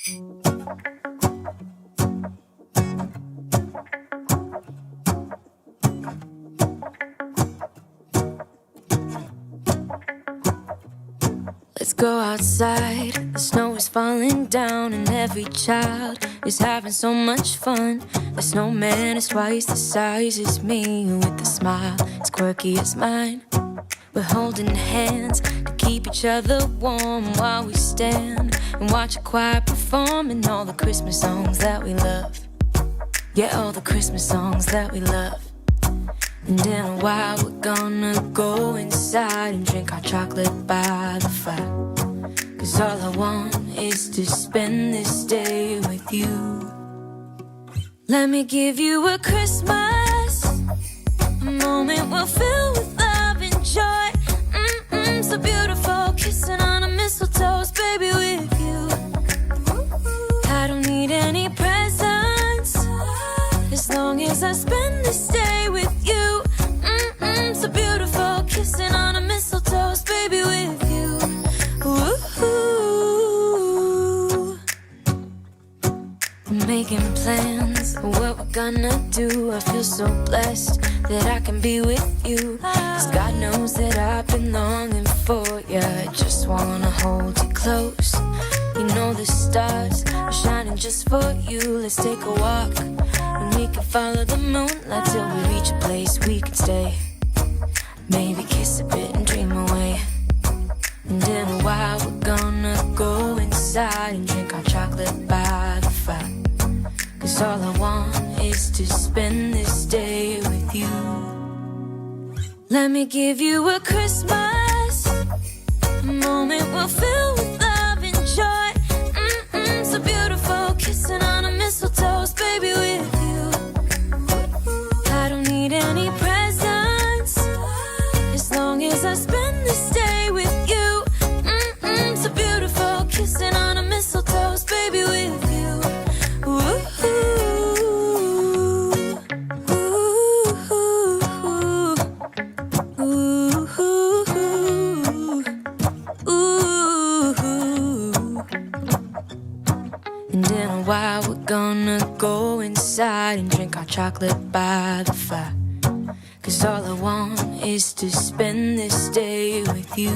Let's go outside, the snow is falling down and every child is having so much fun. The snowman is twice the size as me, with a smile as quirky as mine. We're holding hands to keep each other warm while we stand and watch a choir performing all the Christmas songs that we love. Yeah, all the Christmas songs that we love. And in a while we're gonna go inside and drink our chocolate by the fire. 'Cause all I want is to spend this day with you. Let me give you a Christmas, a moment we'll fill with love and joy. So beautiful, kissing on a mistletoe's baby with you. I don't need any presents, as long as I spend this day with you. So beautiful, kissing on a mistletoe's baby with you. Ooh. We're making plans for what we're gonna do. I feel so blessed that I can be with you. 'Cause God knows that I've been longing for you. I just wanna hold you close. You know the stars are shining just for you. Let's take a walk and we can follow the moonlight till we reach a place we can stay. Maybe kiss a bit and dream away. And in a while we're gonna go inside and drink our chocolate by the fire. 'Cause all I want is to spend this day with you. Let me give you a Christmas, a moment we'll fill with love and joy. So beautiful, kissing on a mistletoe's baby with you. I don't need any presents, as long as I spend this day with you. So beautiful, kissing on a mistletoe's baby with you. Ooh. While we're gonna go inside and drink our chocolate by the fire. 'Cause all I want is to spend this day with you.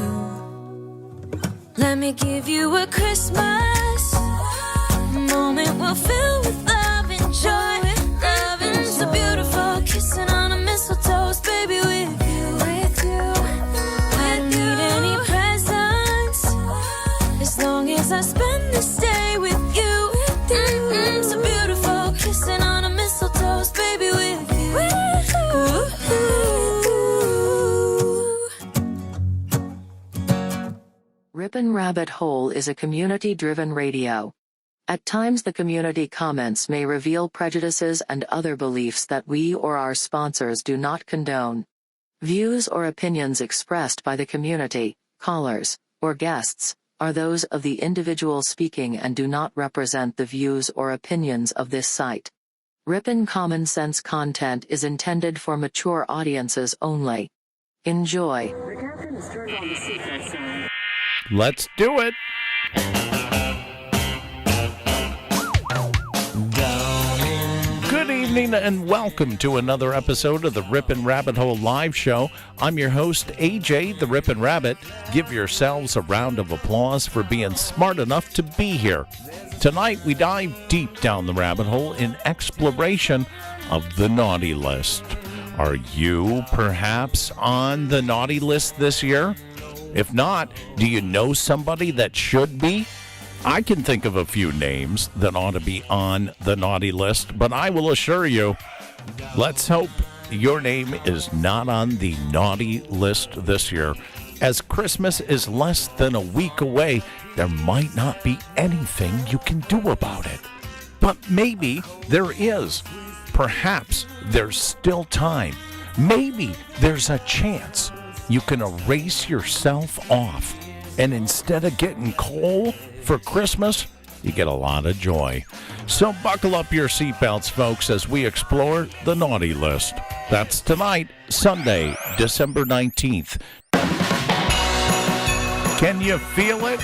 Let me give you a Christmas, a moment we'll fill with love and joy. Love and so beautiful, kissing on a mistletoe's baby with you. I don't need any presents, as long as I spend this day with you. So beautiful, kissing on a mistletoe's baby with you. Ripon Rabbit Hole is a community-driven radio. At times the community comments may reveal prejudices and other beliefs that we or our sponsors do not condone. Views or opinions expressed by the community, callers, or guests are those of the individual speaking and do not represent the views or opinions of this site. Ripon Common Sense content is intended for mature audiences only. Enjoy. The captain has turned on the seatbelt sign. Let's do it. Good evening and welcome to another episode of the Ripon Rabbit Hole Live Show. I'm your host, AJ, the Ripon Rabbit. Give yourselves a round of applause for being smart enough to be here. Tonight, we dive deep down the rabbit hole in exploration of the naughty list. Are you perhaps on the naughty list this year? If not, do you know somebody that should be? I can think of a few names that ought to be on the naughty list, but I will assure you, let's hope your name is not on the naughty list this year. As Christmas is less than a week away, there might not be anything you can do about it. But maybe there is. Perhaps there's still time. Maybe there's a chance you can erase yourself off. And instead of getting coal for Christmas, you get a lot of joy. So buckle up your seatbelts, folks, as we explore the naughty list. That's tonight, Sunday, December 19th. Can you feel it?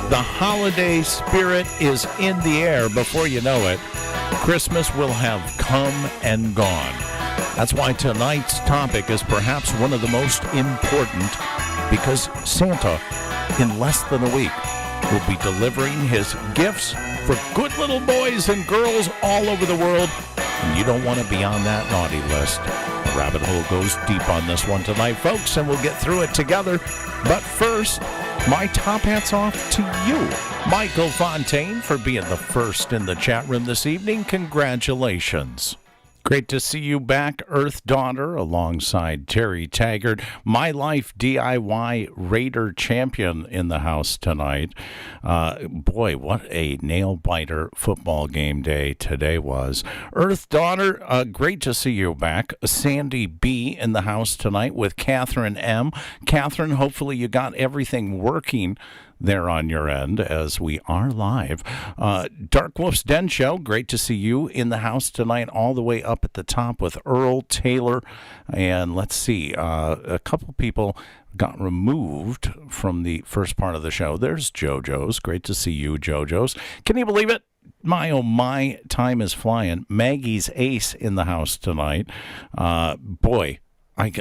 The holiday spirit is in the air. Before you know it, Christmas will have come and gone. That's why tonight's topic is perhaps one of the most important, because Santa, in less than a week, will be delivering his gifts for good little boys and girls all over the world. And you don't want to be on that naughty list. The rabbit hole goes deep on this one tonight, folks, and we'll get through it together. But first, my top hat's off to you, Michael Fontaine, for being the first in the chat room this evening. Congratulations. Great to see you back, Earth Daughter, alongside Terry Taggart, My Life DIY Raider champion in the house tonight. Boy, what a nail-biter football game day today was. Earth Daughter, great to see you back. Sandy B in the house tonight with Catherine M. Catherine, hopefully you got everything working there on your end as we are live. Dark Wolf's Den Show, great to see you in the house tonight, all the way up at the top with Earl Taylor. And let's see, a couple people got removed from the first part of the show. There's JoJo's. Great to see you, JoJo's. Can you believe it? My, oh my, time is flying. Maggie's Ace in the house tonight. Boy, I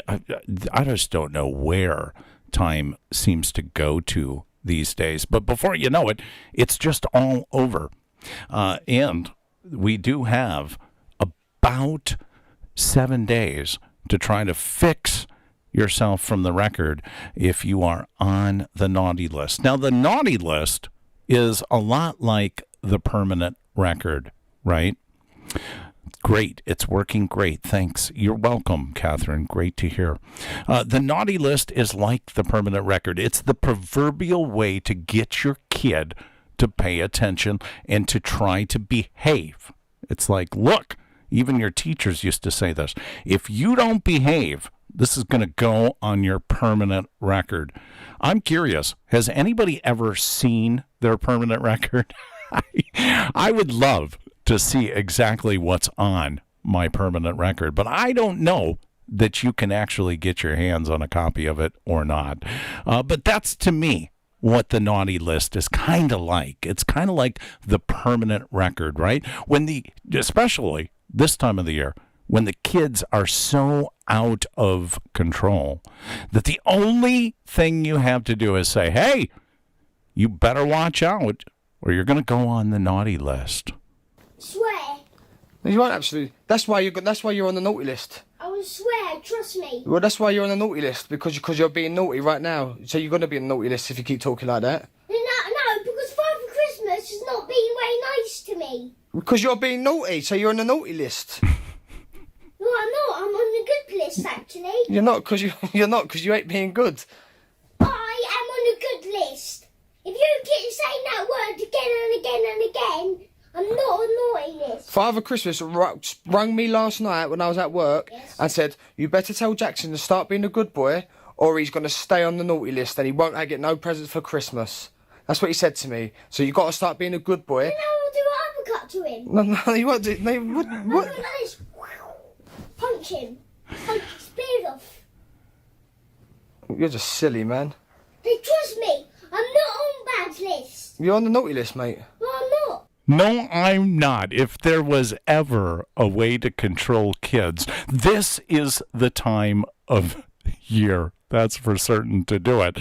just don't know where time seems to go to these days. But before you know it, it's just all over. And we do have about 7 days to try to fix yourself from the record if you are on the naughty list. Now, the naughty list is a lot like the permanent record, right? Great. It's working great. Thanks. You're welcome, Catherine. Great to hear. The naughty list is like the permanent record. It's the proverbial way to get your kid to pay attention and to try to behave. It's like, look, even your teachers used to say this. If you don't behave, this is going to go on your permanent record. I'm curious, has anybody ever seen their permanent record? I would love to see exactly what's on my permanent record, but I don't know that you can actually get your hands on a copy of it or not. But that's, to me, what the naughty list is kind of like. It's kind of like the permanent record, right? Especially this time of the year, when the kids are so out of control that the only thing you have to do is say, hey, you better watch out or you're going to go on the naughty list. Swear. No, you won't actually. That's why you're on the naughty list. I will swear, trust me. Well, that's why you're on the naughty list, because you're being naughty right now. So you're going to be on the naughty list if you keep talking like that. No, because Father Christmas has not been very nice to me. Because you're being naughty, so you're on the naughty list. No, I'm not. I'm on the good list, actually. You're not, because you ain't being good. I am on the good list. If you keep saying that word again and again and again, I'm not on naughty list. Father Christmas rang me last night when I was at work and said, you better tell Jackson to start being a good boy or he's going to stay on the naughty list and he won't get no presents for Christmas. That's what he said to me. So you got to start being a good boy. Then I will do an uppercut to him. No, you won't do. No, what? I'll go like this. Punch him. Punch his beard off. You're just silly, man. Hey, trust me, I'm not on bad list. You're on the naughty list, mate. No, I'm not. No, I'm not. If there was ever a way to control kids, this is the time of year. That's for certain to do it.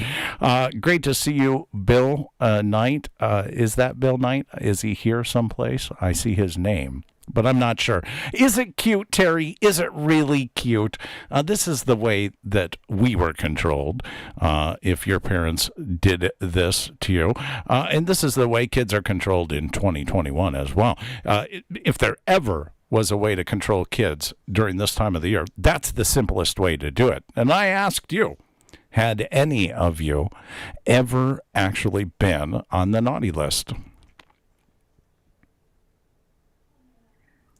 Great to see you, Bill Knight. Is that Bill Knight? Is he here someplace? I see his name, but I'm not sure. Is it cute, Terry? Is it really cute? This is the way that we were controlled if your parents did this to you. And this is the way kids are controlled in 2021 as well. If there ever was a way to control kids during this time of the year, that's the simplest way to do it. And I asked you, had any of you ever actually been on the naughty list?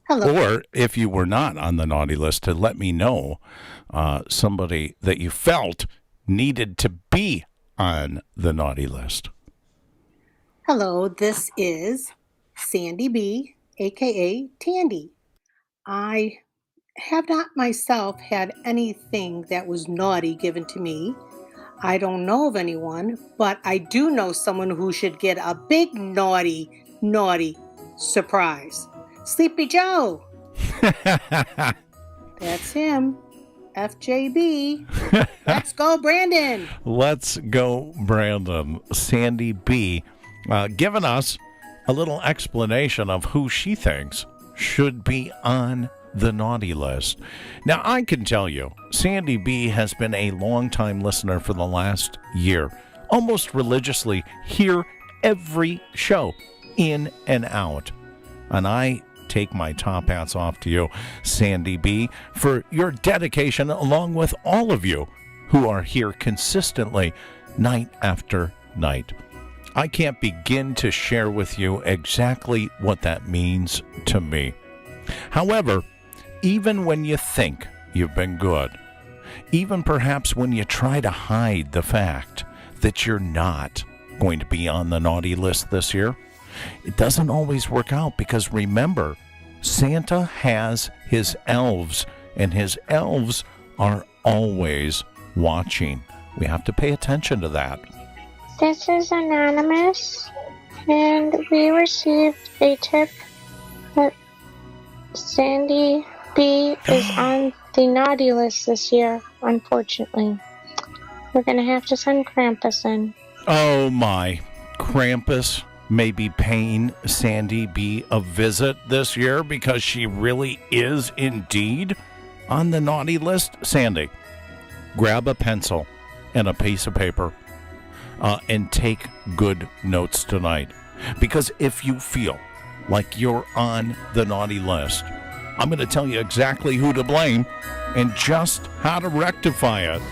Hello. Or if you were not on the naughty list, to let me know somebody that you felt needed to be on the naughty list. Hello, this is Sandy B, aka Tandy. I have not myself had anything that was naughty given to me. I don't know of anyone, but I do know someone who should get a big naughty surprise. Sleepy Joe. That's him. FJB. Let's go, Brandon. Let's go, Brandon. Sandy B. Giving us a little explanation of who she thinks should be on the naughty list. Now, I can tell you, Sandy B has been a longtime listener for the last year, almost religiously, hear every show, in and out. And I take my top hats off to you, Sandy B, for your dedication, along with all of you who are here consistently, night after night. I can't begin to share with you exactly what that means to me. However, even when you think you've been good, even perhaps when you try to hide the fact that you're not going to be on the naughty list this year, it doesn't always work out, because remember, Santa has his elves, and his elves are always watching. We have to pay attention to that. This is anonymous, and we received a tip that Sandy B is on the naughty list this year, unfortunately. We're going to have to send Krampus in. Oh my, Krampus may be paying Sandy B a visit this year because she really is indeed on the naughty list. Sandy, grab a pencil and a piece of paper and take good notes tonight. Because if you feel like you're on the naughty list, I'm going to tell you exactly who to blame and just how to rectify it.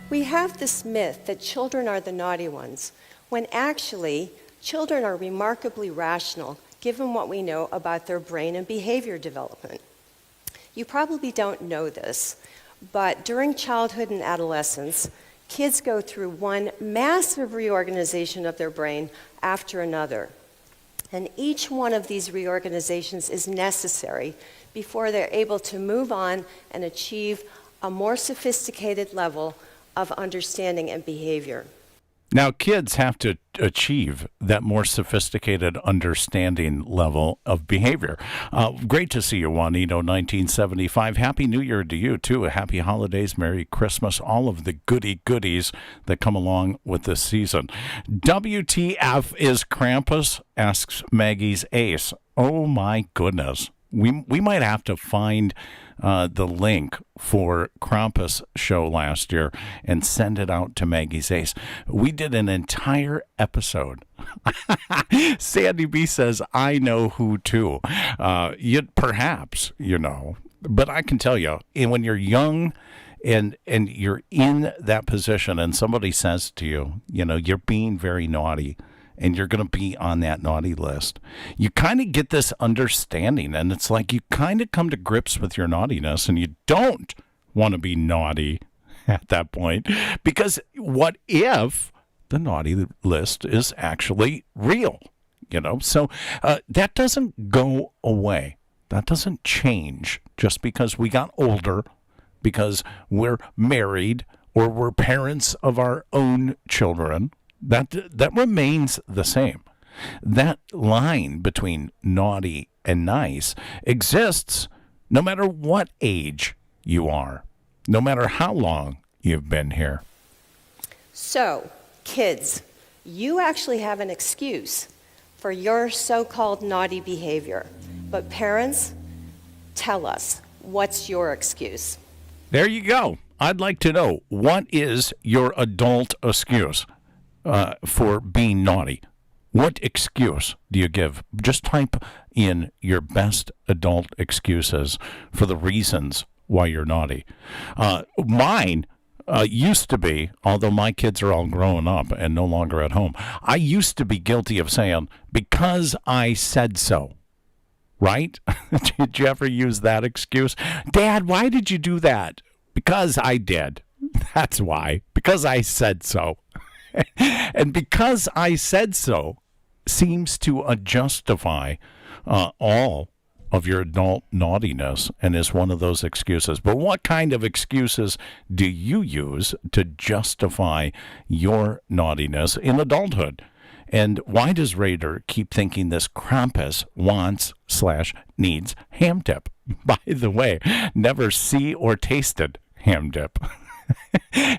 We have this myth that children are the naughty ones, when actually children are remarkably rational given what we know about their brain and behavior development. You probably don't know this, but during childhood and adolescence, kids go through one massive reorganization of their brain after another. And each one of these reorganizations is necessary before they're able to move on and achieve a more sophisticated level of understanding and behavior. Now, kids have to achieve that more sophisticated understanding level of behavior. Great to see you, Juanito, 1975. Happy New Year to you, too. Happy holidays, Merry Christmas, all of the goodies that come along with this season. WTF is Krampus, asks Maggie's Ace. Oh, my goodness. We might have to find the link for Krampus show last year and send it out to Maggie's Ace. We did an entire episode. Sandy B says, I know who too. Perhaps, but I can tell you, when you're young and you're in that position and somebody says to you, you're being very naughty, and you're going to be on that naughty list, you kind of get this understanding, and it's like you kind of come to grips with your naughtiness, and you don't want to be naughty at that point, because what if the naughty list is actually real? So that doesn't go away. That doesn't change just because we got older, because we're married, or we're parents of our own children. That remains the same. That line between naughty and nice exists no matter what age you are, no matter how long you've been here. So, kids, you actually have an excuse for your so-called naughty behavior. But parents, tell us, what's your excuse? There you go. I'd like to know, what is your adult excuse for being naughty? What excuse do you give? Just type in your best adult excuses for the reasons why you're naughty. Mine used to be, although my kids are all grown up and no longer at home, I used to be guilty of saying, because I said so. Right? Did you ever use that excuse? Dad, why did you do that? Because I did. That's why. Because I said so. And because I said so seems to justify all of your adult naughtiness and is one of those excuses. But what kind of excuses do you use to justify your naughtiness in adulthood? And why does Raider keep thinking this Krampus wants/needs ham dip? By the way, never see or tasted ham dip.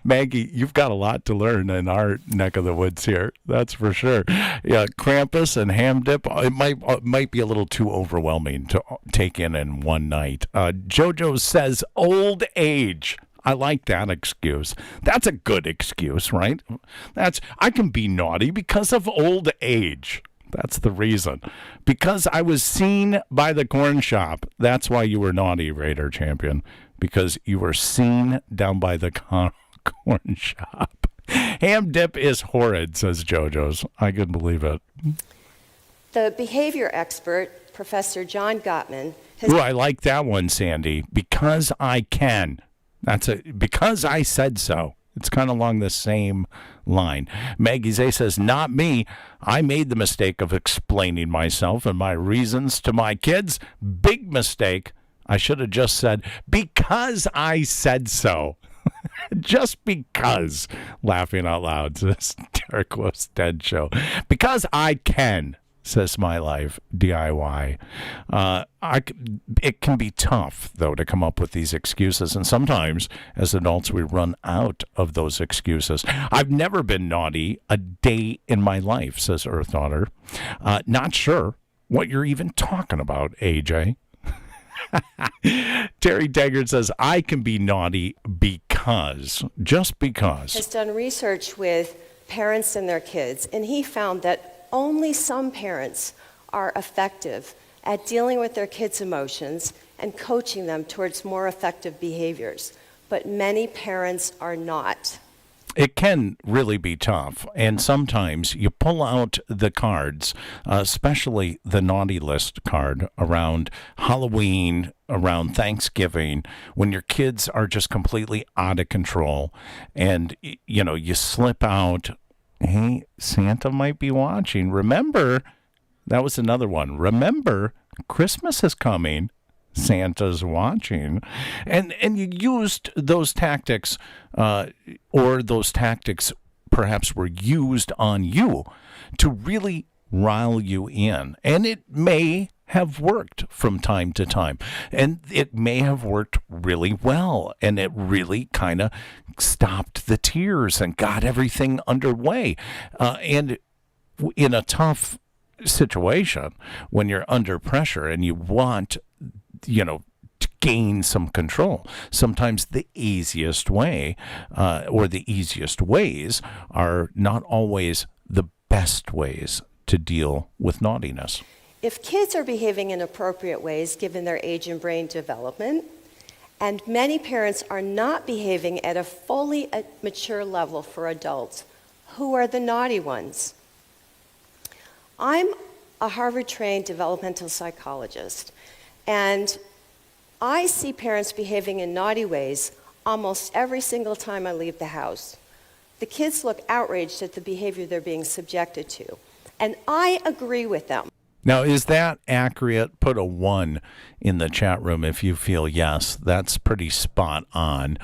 Maggie, you've got a lot to learn in our neck of the woods here. That's for sure. Yeah, Krampus and ham dip, it might be a little too overwhelming to take in one night. JoJo says old age. I like that excuse. That's a good excuse, right? I can be naughty because of old age. That's the reason. Because I was seen by the corn shop. That's why you were naughty, Raider Champion. Because you were seen down by the corn shop. Ham dip is horrid, says JoJo's. I couldn't believe it. The behavior expert, Professor John Gottman, Ooh, I like that one, Sandy. Because I can. Because I said so. It's kind of along the same line. Maggie Zay says, not me. I made the mistake of explaining myself and my reasons to my kids. Big mistake. I should have just said, because I said so. Just because. Laughing out loud, says Derek Wolf's Dead Show. Because I can, says My Life DIY. It can be tough, though, to come up with these excuses. And sometimes, as adults, we run out of those excuses. I've never been naughty a day in my life, says Earth Daughter. Not sure what you're even talking about, AJ. Terry Taggart says, I can be naughty just because. Has done research with parents and their kids, and he found that only some parents are effective at dealing with their kids' emotions and coaching them towards more effective behaviors, but many parents are not. It can really be tough, and sometimes you pull out the cards, especially the naughty list card around Halloween, around Thanksgiving, when your kids are just completely out of control, and you slip out, hey, Santa might be watching. Remember, that was another one. Remember, Christmas is coming. Santa's watching. And you used those tactics, or those tactics perhaps were used on you to really rile you in. And it may have worked from time to time. And it may have worked really well. And it really kind of stopped the tears and got everything underway. And in a tough situation, when you're under pressure and you want to gain some control. Sometimes the easiest way, or the easiest ways, are not always the best ways to deal with naughtiness. If kids are behaving in appropriate ways given their age and brain development, and many parents are not behaving at a fully mature level for adults, who are the naughty ones? I'm a Harvard-trained developmental psychologist, and I see parents behaving in naughty ways almost every single time I leave the house. The kids look outraged at the behavior they're being subjected to, and I agree with them. Now, is that accurate? Put a 1 in the chat room if you feel yes. That's pretty spot on.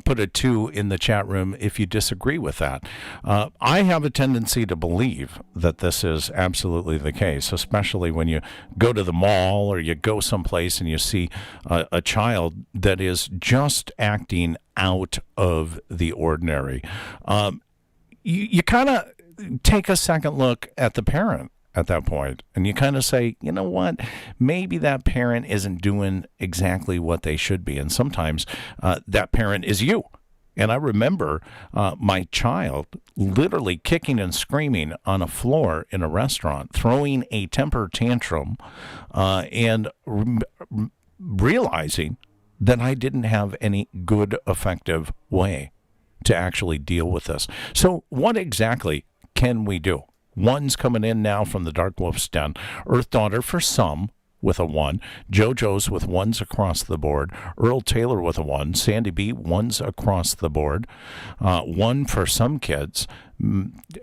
Put a 2 in the chat room if you disagree with that. I have a tendency to believe that this is absolutely the case, especially when you go to the mall or you go someplace and you see a child that is just acting out of the ordinary. You kind of take a second look at the parent at that point, and you kind of say, you know what, maybe that parent isn't doing exactly what they should be, and sometimes that parent is you. And I remember my child literally kicking and screaming on a floor in a restaurant, throwing a temper tantrum, and realizing that I didn't have any good, effective way to actually deal with this. So what exactly can we do? 1's coming in now from the Dark Wolf's Den. Earth Daughter for some with a 1. JoJo's with 1s across the board. Earl Taylor with a 1. Sandy B, 1s across the board. 1 for some kids.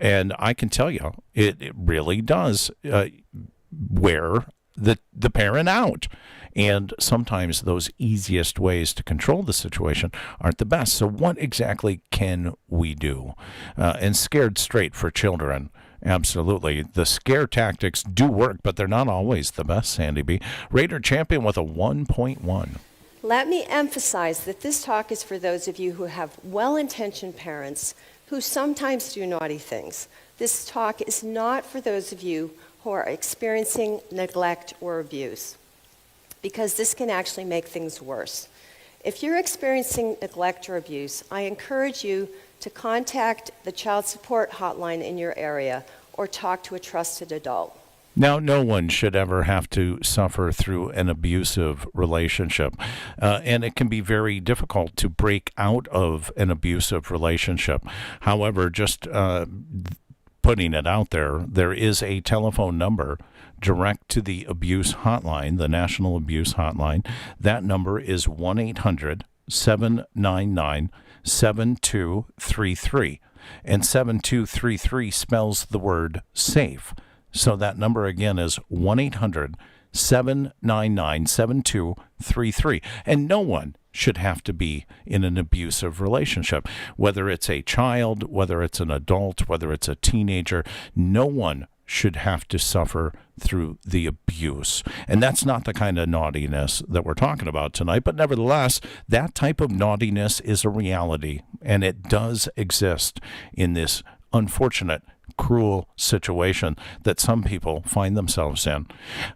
And I can tell you, it really does wear the parent out. And sometimes those easiest ways to control the situation aren't the best. So what exactly can we do? And scared straight for children. Absolutely. The scare tactics do work, but they're not always the best, Sandy B. Raider Champion with a 1.1. Let me emphasize that this talk is for those of you who have well-intentioned parents who sometimes do naughty things. This talk is not for those of you who are experiencing neglect or abuse, because this can actually make things worse. If you're experiencing neglect or abuse, I encourage you to contact the child support hotline in your area or talk to a trusted adult. Now, no one should ever have to suffer through an abusive relationship, and it can be very difficult to break out of an abusive relationship. However, just putting it out there, there is a telephone number direct to the abuse hotline, the National Abuse Hotline. That number is 1-800-799-7233. And 7233 spells the word SAFE. So that number again is 1-800-799-7233. And no one should have to be in an abusive relationship. Whether it's a child, whether it's an adult, whether it's a teenager, no one should have to suffer through the abuse. And that's not the kind of naughtiness that we're talking about tonight, but nevertheless, that type of naughtiness is a reality, and it does exist in this unfortunate, cruel situation that some people find themselves in.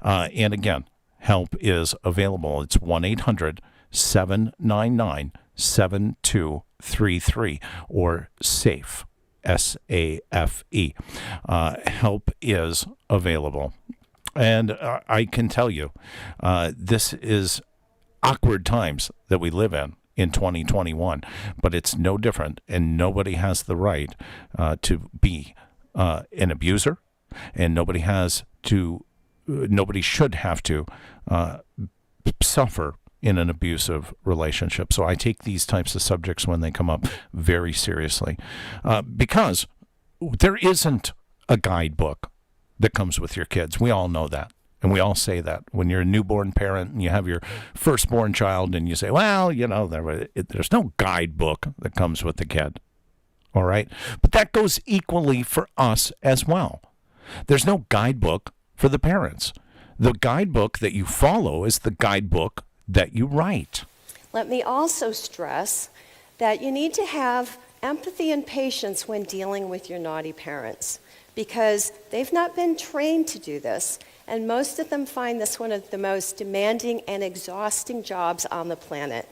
And again, help is available. It's 1-800-799-7233 or SAFE. SAFE. Help is available. And I can tell you, this is awkward times that we live in 2021, but it's no different, and nobody has the right to be an abuser, and nobody should have to suffer in an abusive relationship. So I take these types of subjects when they come up very seriously, because there isn't a guidebook that comes with your kids. We all know that. And we all say that when you're a newborn parent and you have your firstborn child and you say, well, you know, there's no guidebook that comes with the kid. All right. But that goes equally for us as well. There's no guidebook for the parents. The guidebook that you follow is the guidebook that you write. Let me also stress that you need to have empathy and patience when dealing with your naughty parents, because they've not been trained to do this, and most of them find this one of the most demanding and exhausting jobs on the planet.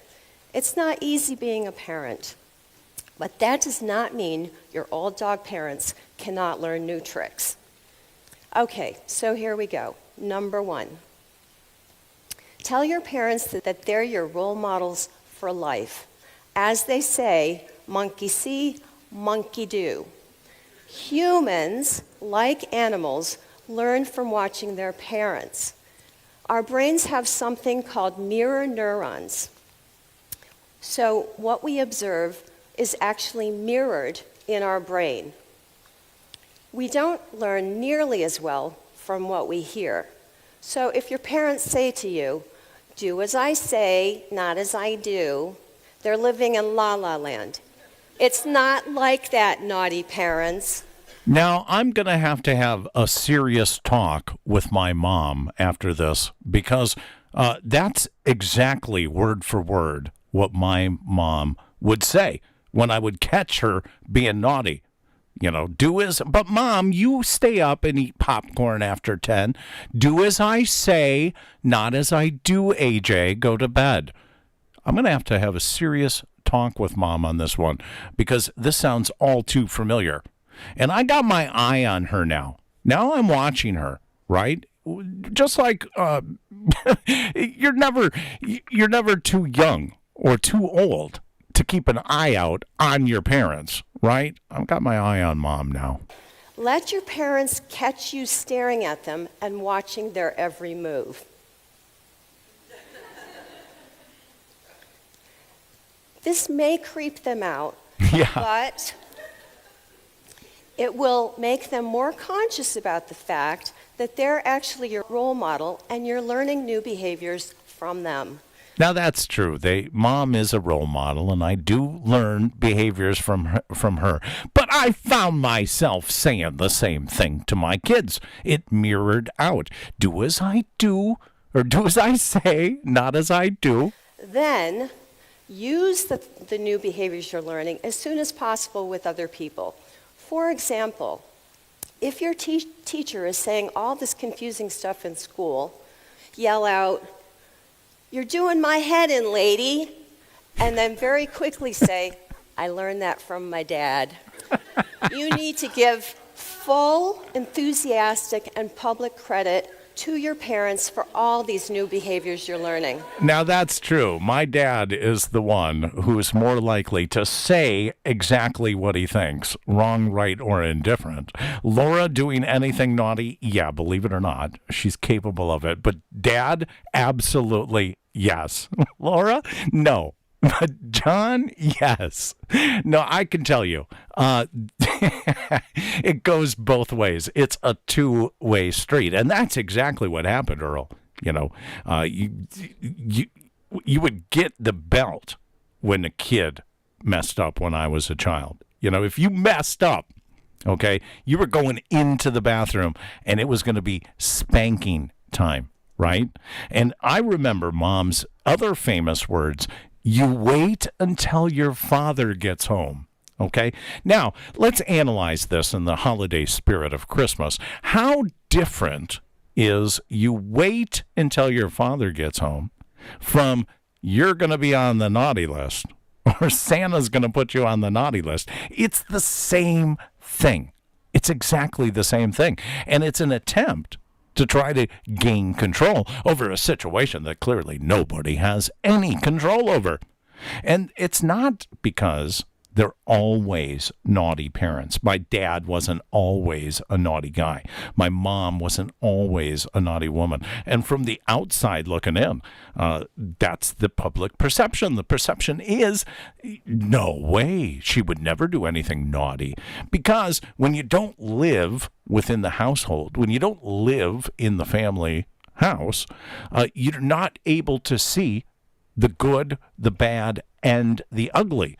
It's not easy being a parent, but that does not mean your old dog parents cannot learn new tricks. Okay, so here we go. Number 1. Tell your parents that they're your role models for life. As they say, monkey see, monkey do. Humans, like animals, learn from watching their parents. Our brains have something called mirror neurons. So what we observe is actually mirrored in our brain. We don't learn nearly as well from what we hear. So if your parents say to you, do as I say, not as I do, they're living in la-la land. It's not like that, naughty parents. Now, I'm going to have a serious talk with my mom after this, because that's exactly word for word what my mom would say when I would catch her being naughty. You know, but Mom, you stay up and eat popcorn after 10. Do as I say, not as I do, AJ. Go to bed. I'm going to have a serious talk with Mom on this one, because this sounds all too familiar. And I got my eye on her now. Now I'm watching her, right? Just like you're never too young or too old to keep an eye out on your parents, right? I've got my eye on Mom now. Let your parents catch you staring at them and watching their every move. This may creep them out, but it will make them more conscious about the fact that they're actually your role model and you're learning new behaviors from them. Now that's true. Mom is a role model, and I do learn behaviors from her. But I found myself saying the same thing to my kids. It mirrored out. Do as I do, or do as I say, not as I do. Then use the new behaviors you're learning as soon as possible with other people. For example, if your teacher is saying all this confusing stuff in school, yell out, "You're doing my head in, lady," and then very quickly say, "I learned that from my dad." You need to give full, enthusiastic, and public credit to your parents for all these new behaviors you're learning. Now that's true. My dad is the one who is more likely to say exactly what he thinks, wrong, right, or indifferent. Laura doing anything naughty, yeah, believe it or not, she's capable of it. But Dad, absolutely yes. Laura, no. But John, yes. No, I can tell you, it goes both ways. It's a two-way street, and that's exactly what happened, Earl. You know, you would get the belt when a kid messed up when I was a child. You know, if you messed up, okay, you were going into the bathroom, and it was going to be spanking time, right? And I remember Mom's other famous words, "You wait until your father gets home." Okay? Now, let's analyze this in the holiday spirit of Christmas. How different is "you wait until your father gets home" from "you're going to be on the naughty list" or "Santa's going to put you on the naughty list"? It's the same thing. It's exactly the same thing. And it's an attempt to try to gain control over a situation that clearly nobody has any control over. And it's not because they're always naughty parents. My dad wasn't always a naughty guy. My mom wasn't always a naughty woman. And from the outside looking in, that's the public perception. The perception is, no way, she would never do anything naughty. Because when you don't live within the household, when you don't live in the family house, you're not able to see the good, the bad, and the ugly.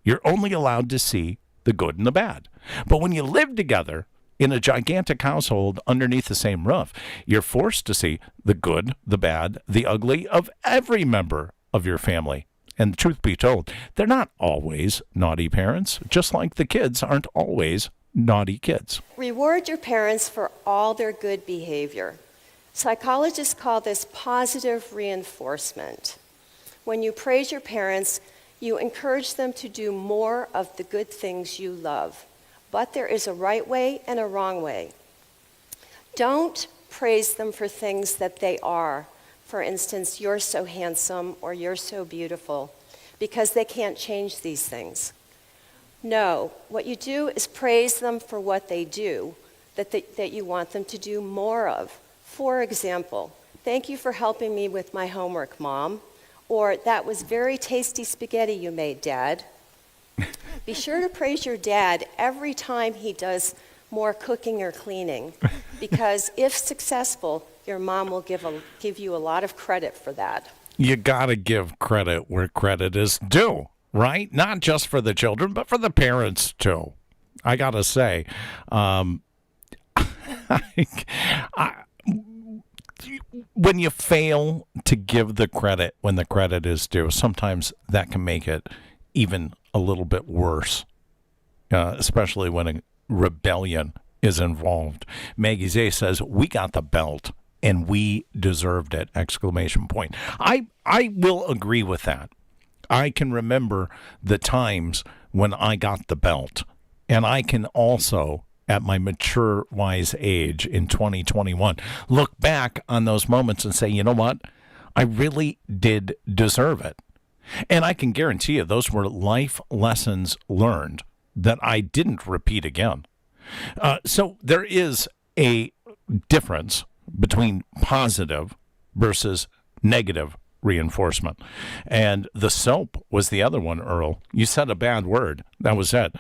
You're only allowed to see the good and the bad. But when you live together in a gigantic household underneath the same roof, you're forced to see the good, the bad, the ugly of every member of your family. And truth be told, they're not always naughty parents, just like the kids aren't always naughty kids. Reward your parents for all their good behavior. Psychologists call this positive reinforcement. When you praise your parents, you encourage them to do more of the good things you love. But there is a right way and a wrong way. Don't praise them for things that they are. For instance, "You're so handsome" or "You're so beautiful," because they can't change these things. No, what you do is praise them for what they do that you want them to do more of. For example, "Thank you for helping me with my homework, Mom." Or, "That was very tasty spaghetti you made, Dad." Be sure to praise your dad every time he does more cooking or cleaning, because if successful, your mom will give you a lot of credit for that. You got to give credit where credit is due, right? Not just for the children, but for the parents, too. I got to say, when you fail to give the credit when the credit is due, sometimes that can make it even a little bit worse, especially when a rebellion is involved. Maggie Zay says, "We got the belt and we deserved it!" Exclamation point. I will agree with that. I can remember the times when I got the belt, and I can also, at my mature, wise age in 2021, look back on those moments and say, you know what? I really did deserve it. And I can guarantee you those were life lessons learned that I didn't repeat again. So there is a difference between positive versus negative reinforcement. And the soap was the other one, Earl. You said a bad word. That was it.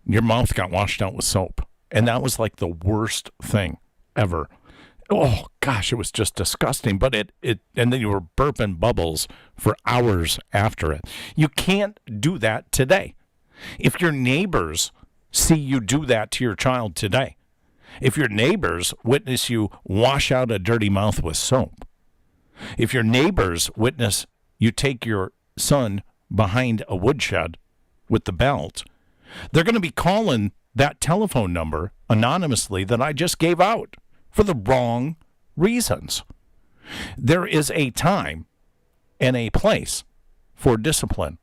Your mouth got washed out with soap. And that was like the worst thing ever oh gosh, it was just disgusting. But it and then you were burping bubbles for hours after it. You can't do that today. If your neighbors see you do that to your child today, if your neighbors witness you wash out a dirty mouth with soap, if your neighbors witness you take your son behind a woodshed with the belt, they're going to be calling that telephone number anonymously that I just gave out for the wrong reasons. There is a time and a place for discipline.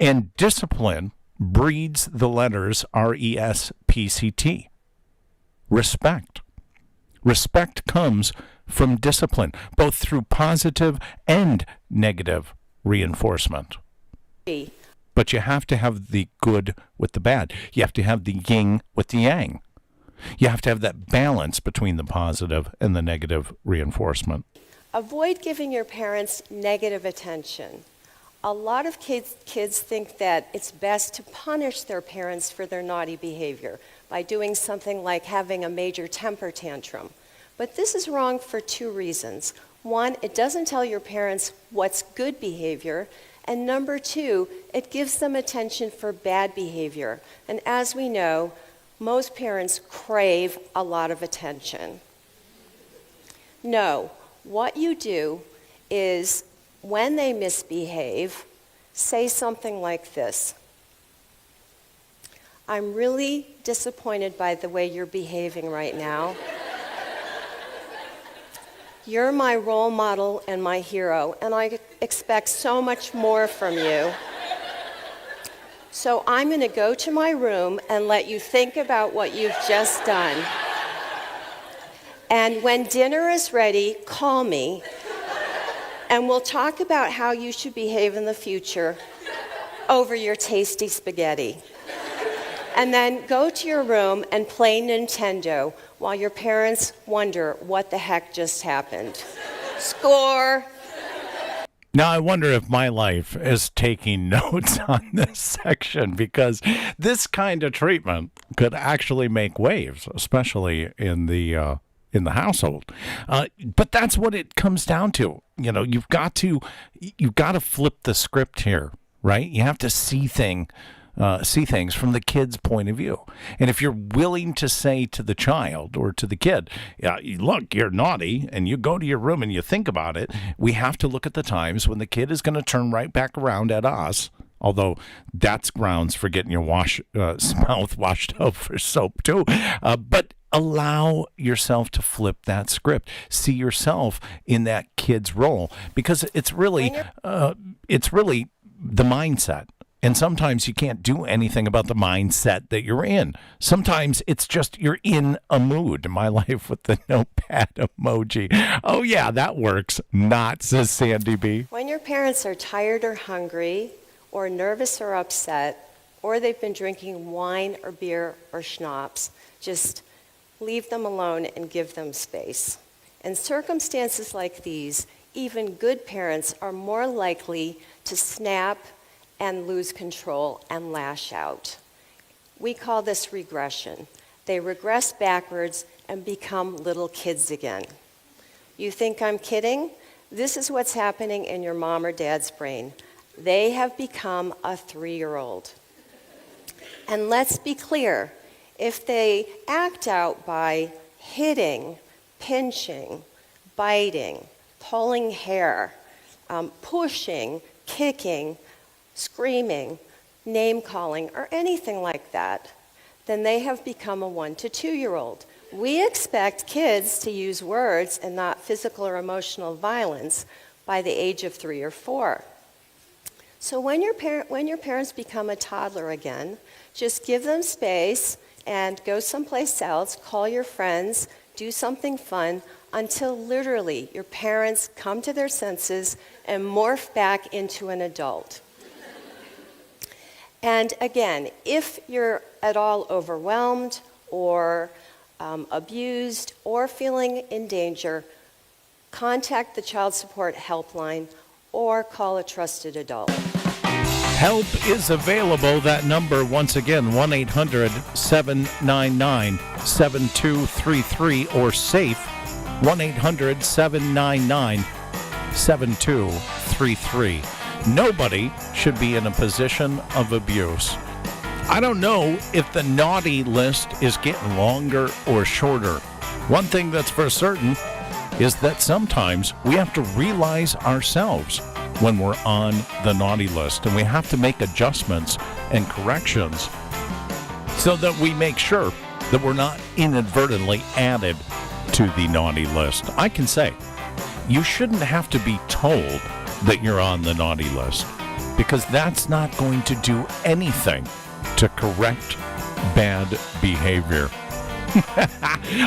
And discipline breeds the letters RESPCT. Respect. Respect comes from discipline, both through positive and negative reinforcement. But you have to have the good with the bad. You have to have the yin with the yang. You have to have that balance between the positive and the negative reinforcement. Avoid giving your parents negative attention. A lot of kids think that it's best to punish their parents for their naughty behavior by doing something like having a major temper tantrum. But this is wrong for two reasons. One, it doesn't tell your parents what's good behavior. And number two, it gives them attention for bad behavior. And as we know, most parents crave a lot of attention. No, what you do is when they misbehave, say something like this. I'm really disappointed by the way you're behaving right now. You're my role model and my hero, and I expect so much more from you. So I'm going to go to my room and let you think about what you've just done. And when dinner is ready, call me, and we'll talk about how you should behave in the future over your tasty spaghetti. And then go to your room and play Nintendo while your parents wonder what the heck just happened. Score! Now, I wonder if my life is taking notes on this section, because this kind of treatment could actually make waves, especially in the household. But that's what it comes down to. You know, you've got to flip the script here, right? You have to see things from the kid's point of view. And if you're willing to say to the child or to the kid, yeah, look, you're naughty, and you go to your room and you think about it, we have to look at the times when the kid is going to turn right back around at us, although that's grounds for getting your mouth washed out for soap too. But allow yourself to flip that script. See yourself in that kid's role, because it's really the mindset. And sometimes you can't do anything about the mindset that you're in. Sometimes it's just you're in a mood. My life with the notepad emoji. Oh, yeah, that works. Not, says Sandy B. When your parents are tired or hungry, or nervous or upset, or they've been drinking wine or beer or schnapps, just leave them alone and give them space. In circumstances like these, even good parents are more likely to snap and lose control and lash out. We call this regression. They regress backwards and become little kids again. You think I'm kidding? This is what's happening in your mom or dad's brain. They have become a 3-year-old. And let's be clear, if they act out by hitting, pinching, biting, pulling hair, pushing, kicking, screaming, name-calling, or anything like that, then they have become a 1 to 2-year-old. We expect kids to use words and not physical or emotional violence by the age of 3 or 4. So when your parents become a toddler again, just give them space and go someplace else, call your friends, do something fun, until literally your parents come to their senses and morph back into an adult. And again, if you're at all overwhelmed or abused or feeling in danger, contact the child support helpline or call a trusted adult. Help is available. That number, once again, 1-800-799-7233 or SAFE 1-800-799-7233. Nobody should be in a position of abuse. I don't know if the naughty list is getting longer or shorter. One thing that's for certain is that sometimes we have to realize ourselves when we're on the naughty list, and we have to make adjustments and corrections so that we make sure that we're not inadvertently added to the naughty list. I can say, you shouldn't have to be told that you're on the naughty list, because that's not going to do anything to correct bad behavior.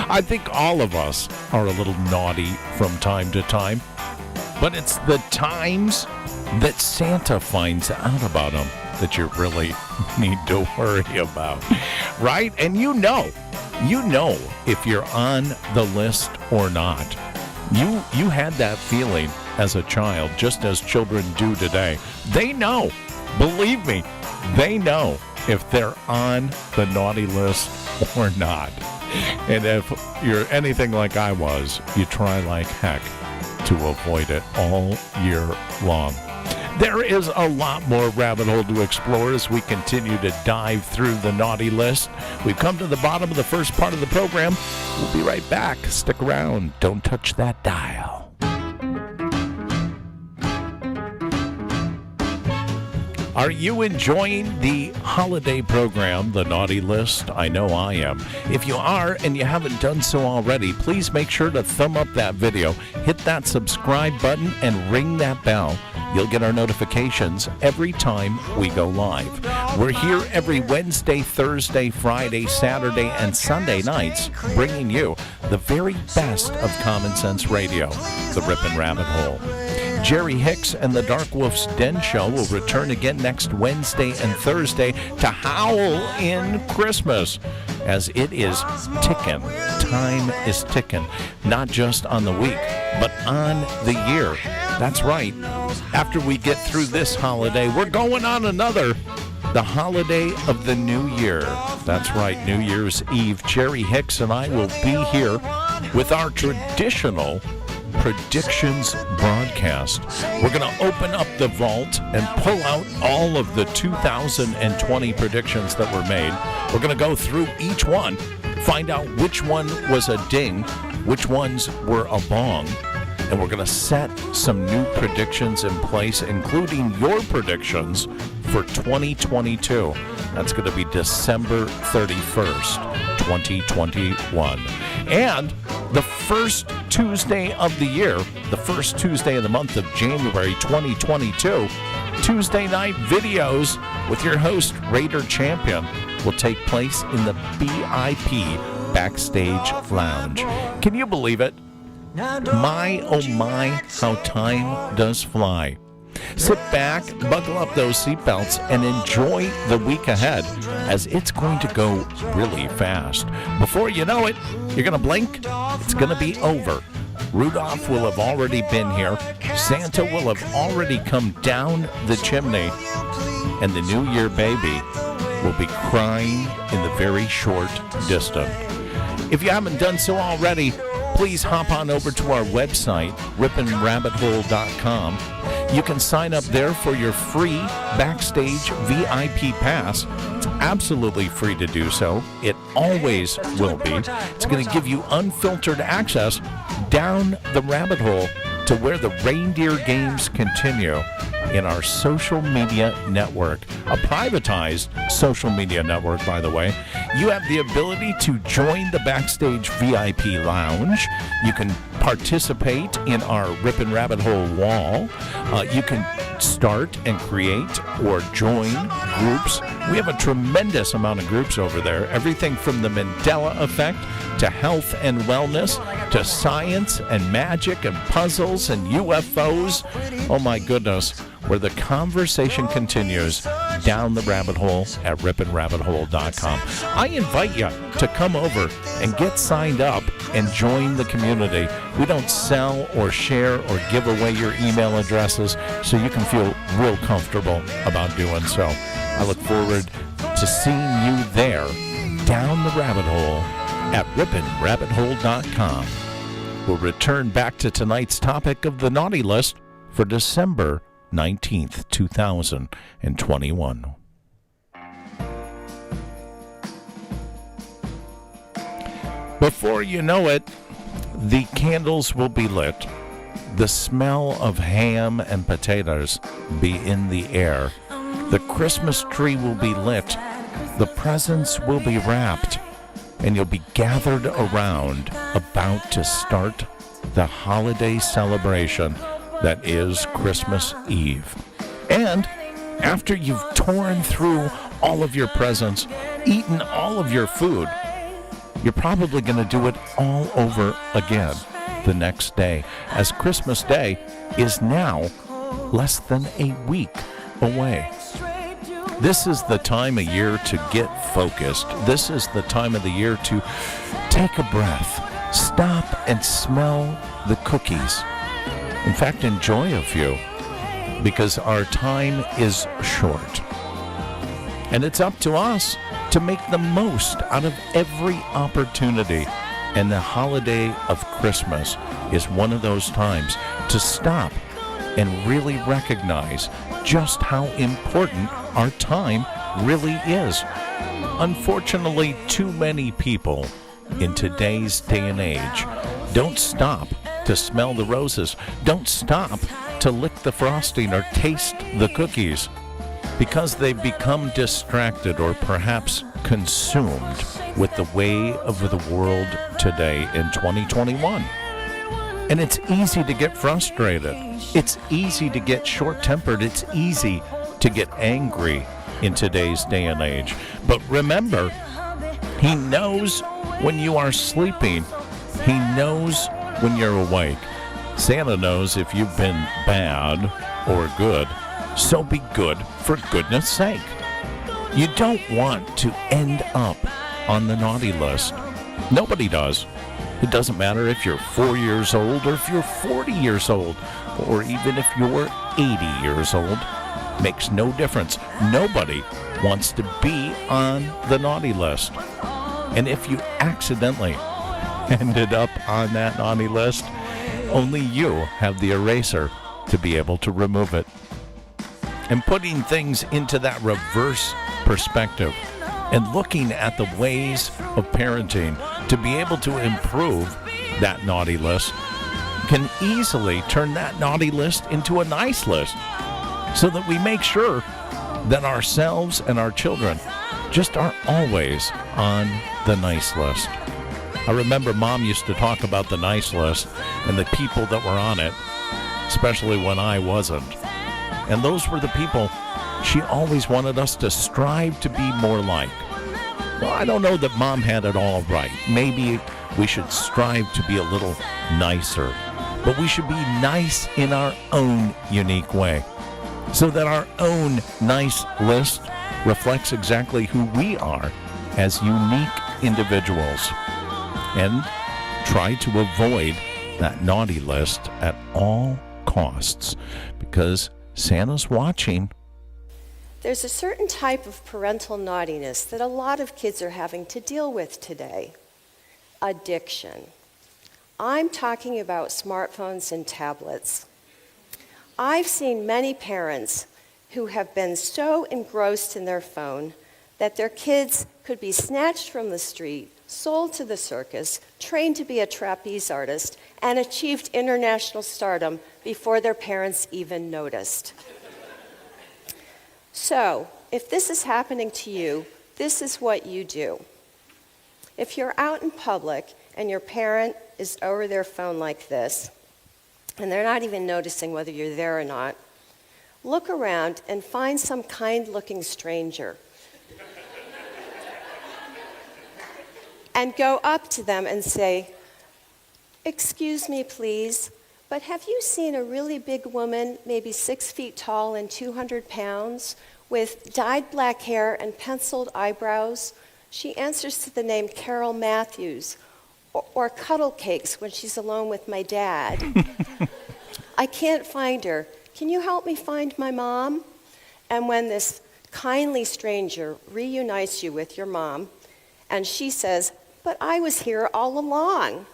I think all of us are a little naughty from time to time, but it's the times that Santa finds out about them that you really need to worry about, right? And you know if you're on the list or not. You had that feeling as a child, just as children do today. They know, believe me, they know if they're on the naughty list or not. And if you're anything like I was, you try like heck to avoid it all year long. There is a lot more rabbit hole to explore as we continue to dive through the naughty list. We've come to the bottom of the first part of the program. We'll be right back. Stick around. Don't touch that dial. Are you enjoying the holiday program, The Naughty List? I know I am. If you are and you haven't done so already, please make sure to thumb up that video, hit that subscribe button, and ring that bell. You'll get our notifications every time we go live. We're here every Wednesday, Thursday, Friday, Saturday, and Sunday nights, bringing you the very best of Common Sense Radio, the Ripon Rabbit Hole. Jerry Hicks and the Dark Wolf's Den Show will return again next Wednesday and Thursday to howl in Christmas, as it is ticking. Time is ticking, not just on the week, but on the year. That's right. After we get through this holiday, we're going on another, the holiday of the New Year. That's right, New Year's Eve. Jerry Hicks and I will be here with our traditional predictions broadcast. We're going to open up the vault and pull out all of the 2020 predictions that were made. We're going to go through each one, find out which one was a ding, which ones were a bong, and we're going to set some new predictions in place, including your predictions for 2022. That's going to be December 31st, 2021. And the first Tuesday of the year, the first Tuesday of the month of January 2022, Tuesday night videos with your host, Raider Champion, will take place in the BIP Backstage Lounge. Can you believe it? My, oh my, how time does fly. Sit back, buckle up those seatbelts, and enjoy the week ahead, as it's going to go really fast. Before you know it, you're going to blink, it's going to be over. Rudolph will have already been here. Santa will have already come down the chimney. And the New Year baby will be crying in the very short distance. If you haven't done so already, please hop on over to our website, riponrabbithole.com. You can sign up there for your free Backstage VIP pass. It's absolutely free to do so. It always will be. It's going to give you unfiltered access down the rabbit hole to where the reindeer games continue in our social media network, a privatized social media network, by the way. You have the ability to join the Backstage VIP Lounge. You can participate in our Ripon Rabbit Hole wall. You can start and create or join groups. We have a tremendous amount of groups over there. Everything from the Mandela Effect to health and wellness to science and magic and puzzles and UFOs. Oh my goodness, where the conversation continues down the rabbit hole at riponrabbithole.com. I invite you to come over and get signed up and join the community. We don't sell or share or give away your email addresses, so you can feel real comfortable about doing so. I look forward to seeing you there down the rabbit hole at riponrabbithole.com. We'll return back to tonight's topic of the naughty list for December 19th, 2021. Before you know it, the candles will be lit. The smell of ham and potatoes be in the air. The Christmas tree will be lit. The presents will be wrapped. And you'll be gathered around, about to start the holiday celebration that is Christmas Eve. And after you've torn through all of your presents, eaten all of your food, you're probably going to do it all over again the next day, as Christmas Day is now less than a week away. This is the time of year to get focused. This is the time of the year to take a breath, stop and smell the cookies. In fact, enjoy a few, because our time is short. And it's up to us to make the most out of every opportunity. And the holiday of Christmas is one of those times to stop and really recognize just how important our time really is. Unfortunately, too many people in today's day and age don't stop to smell the roses, don't stop to lick the frosting or taste the cookies, because they've become distracted or perhaps consumed with the way of the world today in 2021. And it's easy to get frustrated. It's easy to get short-tempered. It's easy to get angry in today's day and age. But remember, He knows when you are sleeping. He knows when you're awake. Santa knows if you've been bad or good. So be good for goodness sake. You don't want to end up on the naughty list. Nobody does. It doesn't matter if you're 4 years old or if you're 40 years old or even if you're 80 years old. Makes no difference. Nobody wants to be on the naughty list. And if you accidentally ended up on that naughty list, only you have the eraser to be able to remove it. And putting things into that reverse perspective and looking at the ways of parenting to be able to improve that naughty list can easily turn that naughty list into a nice list, so that we make sure that ourselves and our children just are always on the nice list. I remember Mom used to talk about the nice list and the people that were on it, especially when I wasn't. And those were the people she always wanted us to strive to be more like. Well, I don't know that Mom had it all right. Maybe we should strive to be a little nicer, but we should be nice in our own unique way, so that our own nice list reflects exactly who we are as unique individuals. And try to avoid that naughty list at all costs, because Santa's watching. There's a certain type of parental naughtiness that a lot of kids are having to deal with today: addiction. I'm talking about smartphones and tablets. I've seen many parents who have been so engrossed in their phone that their kids could be snatched from the street, sold to the circus, trained to be a trapeze artist, and achieved international stardom before their parents even noticed. So, if this is happening to you, this is what you do. If you're out in public and your parent is over their phone like this, and they're not even noticing whether you're there or not, look around and find some kind-looking stranger and go up to them and say, "Excuse me, please, but have you seen a really big woman, maybe 6 feet tall and 200 pounds, with dyed black hair and penciled eyebrows? She answers to the name Carol Matthews, or Cuddle Cakes when she's alone with my dad. I can't find her. Can you help me find my mom?" And when this kindly stranger reunites you with your mom, and she says, "But I was here all along,"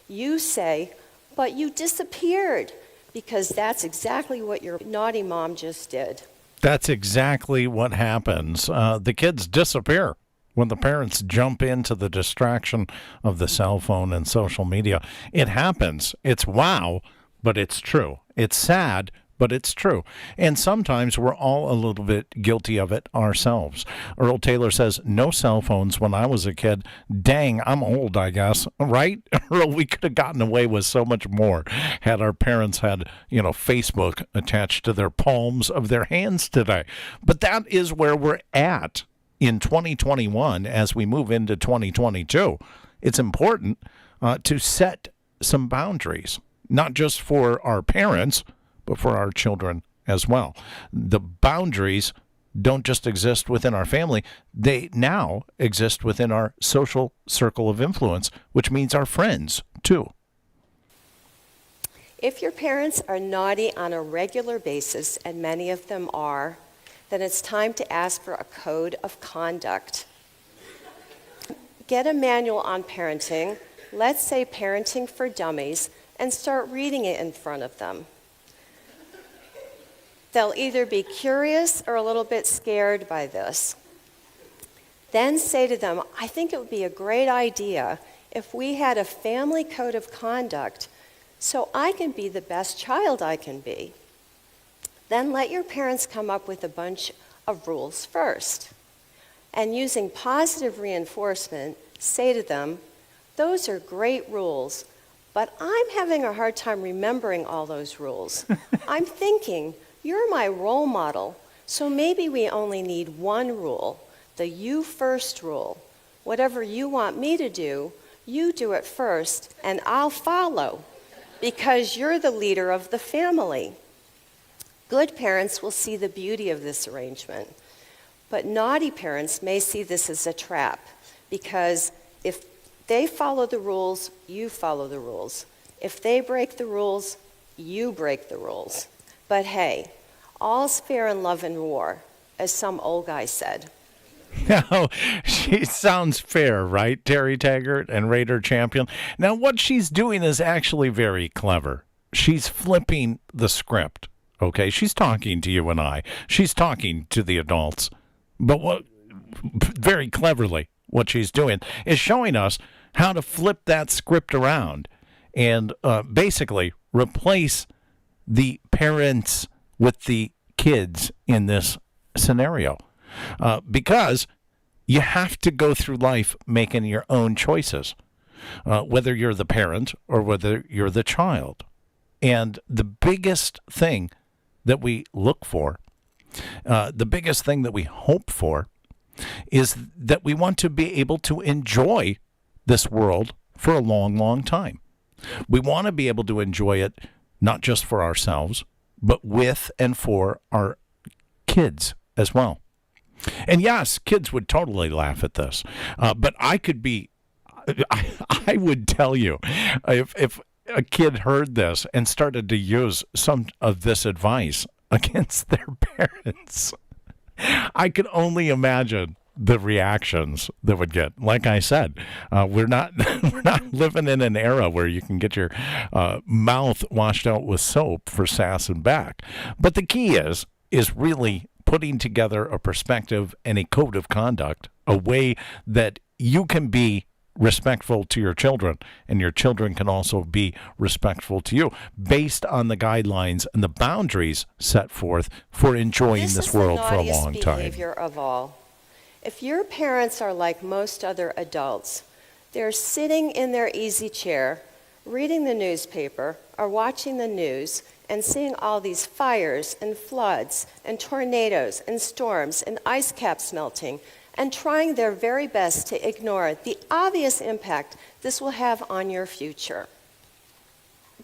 you say, but you disappeared because that's exactly what your naughty mom just did. That's exactly what happens. The kids disappear when the parents jump into the distraction of the cell phone and social media. It happens. It's wow, but it's true. It's sad, but it's true. And sometimes we're all a little bit guilty of it ourselves. Earl Taylor says, no cell phones when I was a kid. Dang, I'm old, I guess. Right? Earl, we could have gotten away with so much more had our parents had, Facebook attached to their palms of their hands today. But that is where we're at in 2021 as we move into 2022. It's important to set some boundaries, not just for our parents, but for our children as well. The boundaries don't just exist within our family. They now exist within our social circle of influence, which means our friends, too. If your parents are naughty on a regular basis, and many of them are, then it's time to ask for a code of conduct. Get a manual on parenting, let's say Parenting for Dummies, and start reading it in front of them. They'll either be curious or a little bit scared by this. Then say to them, I think it would be a great idea if we had a family code of conduct so I can be the best child I can be. Then let your parents come up with a bunch of rules first. And using positive reinforcement, say to them, those are great rules, but I'm having a hard time remembering all those rules. I'm thinking, you're my role model, so maybe we only need one rule, the you first rule. Whatever you want me to do, you do it first, and I'll follow, because you're the leader of the family. Good parents will see the beauty of this arrangement, but naughty parents may see this as a trap, because if they follow the rules, you follow the rules. If they break the rules, you break the rules. But hey, all's fair in love and war, as some old guy said. Now, she sounds fair, right, Terry Taggart and Raider Champion? Now, what she's doing is actually very clever. She's flipping the script, okay? She's talking to you and I. She's talking to the adults. But very cleverly, what she's doing is showing us how to flip that script around and basically replace the parents with the kids in this scenario. Because you have to go through life making your own choices, whether you're the parent or whether you're the child. And the biggest thing that we look for, the biggest thing that we hope for, is that we want to be able to enjoy this world for a long, long time. We want to be able to enjoy it not just for ourselves, but with and for our kids as well. And yes, kids would totally laugh at this, but I would tell you, if a kid heard this and started to use some of this advice against their parents, I could only imagine the reactions that would get. Like I said, we're not living in an era where you can get your mouth washed out with soap for sass and back. But the key is really putting together a perspective and a code of conduct, a way that you can be respectful to your children, and your children can also be respectful to you, based on the guidelines and the boundaries set forth for enjoying this world for a long time. This is the naughtiest behavior of all. If your parents are like most other adults, they're sitting in their easy chair, reading the newspaper or watching the news, and seeing all these fires and floods and tornadoes and storms and ice caps melting, and trying their very best to ignore the obvious impact this will have on your future.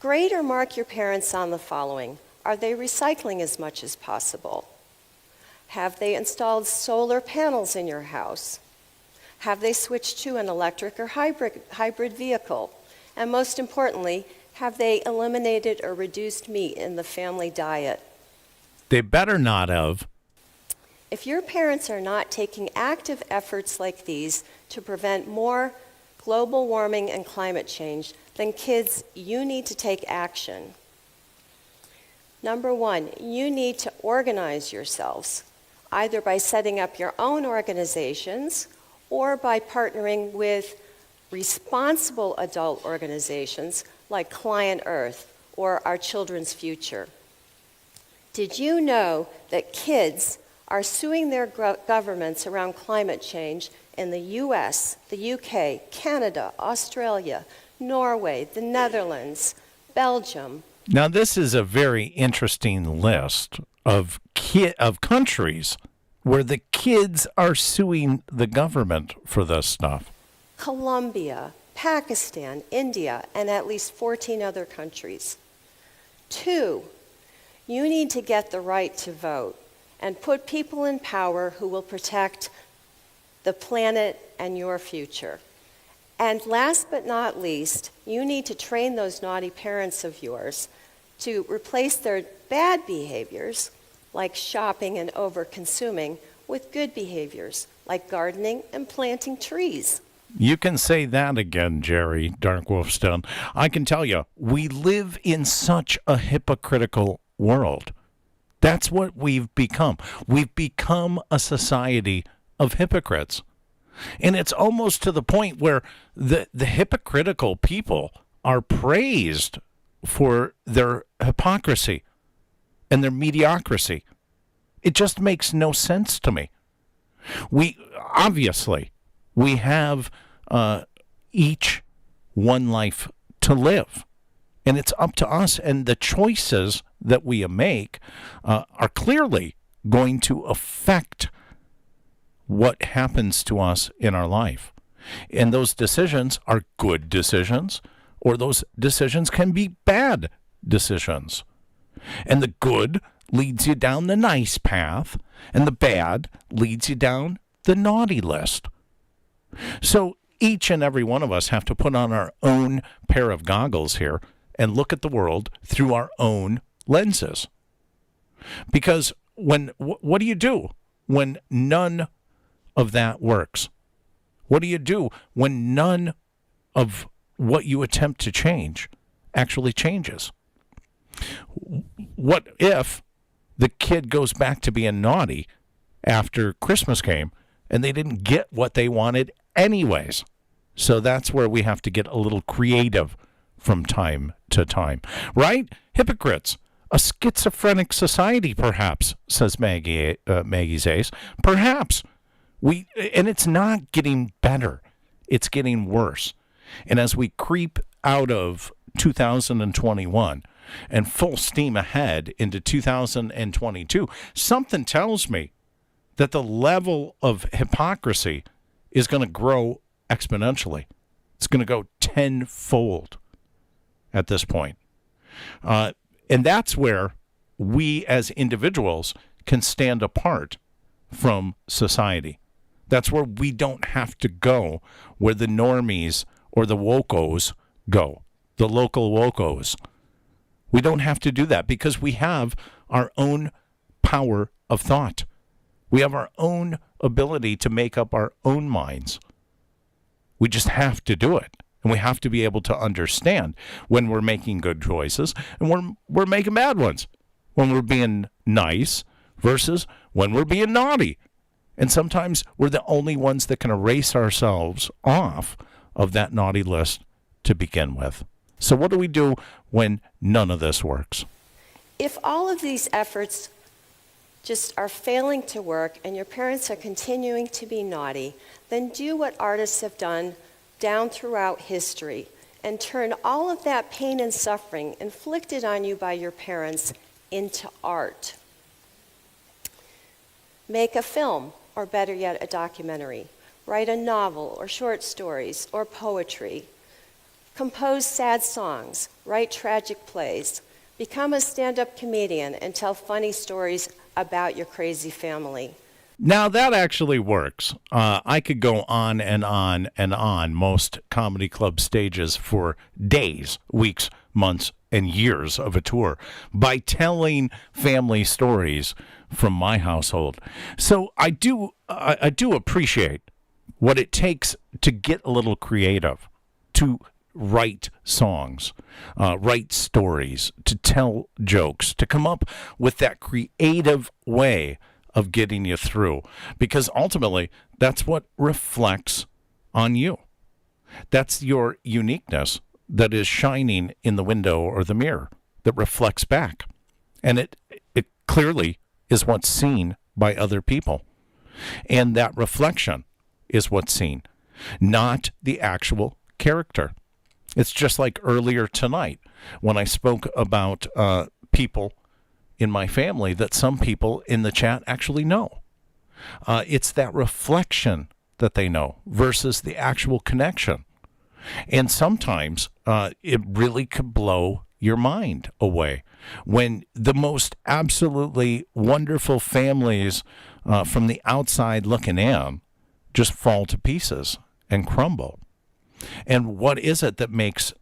Grade or mark your parents on the following. Are they recycling as much as possible? Have they installed solar panels in your house? Have they switched to an electric or hybrid vehicle? And most importantly, have they eliminated or reduced meat in the family diet? They better not have. If your parents are not taking active efforts like these to prevent more global warming and climate change, then kids, you need to take action. Number one, you need to organize yourselves, either by setting up your own organizations or by partnering with responsible adult organizations like Client Earth or Our Children's Future. Did you know that kids are suing their governments around climate change in the US, the UK, Canada, Australia, Norway, the Netherlands, Belgium? Now, this is a very interesting list of countries where the kids are suing the government for this stuff. Colombia, Pakistan, India, and at least 14 other countries. 2, you need to get the right to vote and put people in power who will protect the planet and your future. And last but not least, you need to train those naughty parents of yours to replace their bad behaviors, like shopping and over-consuming, with good behaviors, like gardening and planting trees. You can say that again, Jerry Dark Wolfstone. I can tell you, we live in such a hypocritical world. That's what we've become. We've become a society of hypocrites. And it's almost to the point where the hypocritical people are praised for their hypocrisy and their mediocrity. It just makes no sense to me. We have each one life to live. And it's up to us. And the choices that we make are clearly going to affect what happens to us in our life. And those decisions are good decisions, or those decisions can be bad decisions. And the good leads you down the nice path, and the bad leads you down the naughty list. So each and every one of us have to put on our own pair of goggles here and look at the world through our own lenses. Because what do you do when none of that works? What do you do when none of what you attempt to change actually changes? What if the kid goes back to being naughty after Christmas came and they didn't get what they wanted anyways? So that's where we have to get a little creative from time to time. Right? Hypocrites. A schizophrenic society, perhaps, says Maggie's Ace. Perhaps. And it's not getting better. It's getting worse. And as we creep out of 2021 and full steam ahead into 2022, something tells me that the level of hypocrisy is going to grow exponentially. It's going to go tenfold at this point. And that's where we as individuals can stand apart from society. That's where we don't have to go where the normies or the wokos go, the local wokos. We don't have to do that because we have our own power of thought. We have our own ability to make up our own minds. We just have to do it. And we have to be able to understand when we're making good choices and we're making bad ones. When we're being nice versus when we're being naughty. And sometimes we're the only ones that can erase ourselves off of that naughty list to begin with. So what do we do when none of this works? If all of these efforts just are failing to work and your parents are continuing to be naughty, then do what artists have done down throughout history and turn all of that pain and suffering inflicted on you by your parents into art. Make a film, or better yet, a documentary. Write a novel or short stories or poetry. Compose sad songs. Write tragic plays. Become a stand-up comedian and tell funny stories about your crazy family. Now, that actually works. I could go on and on and on most comedy club stages for days, weeks, months, and years of a tour by telling family stories from my household. So I do appreciate what it takes to get a little creative, to write songs, write stories, to tell jokes, to come up with that creative way of getting you through. Because ultimately, that's what reflects on you. That's your uniqueness that is shining in the window or the mirror that reflects back. And it clearly is what's seen by other people. And that reflection is what's seen, not the actual character. It's just like earlier tonight when I spoke about people in my family that some people in the chat actually know. It's that reflection that they know versus the actual connection. And sometimes it really could blow your mind away when the most absolutely wonderful families from the outside looking in just fall to pieces and crumble. And what is it that makes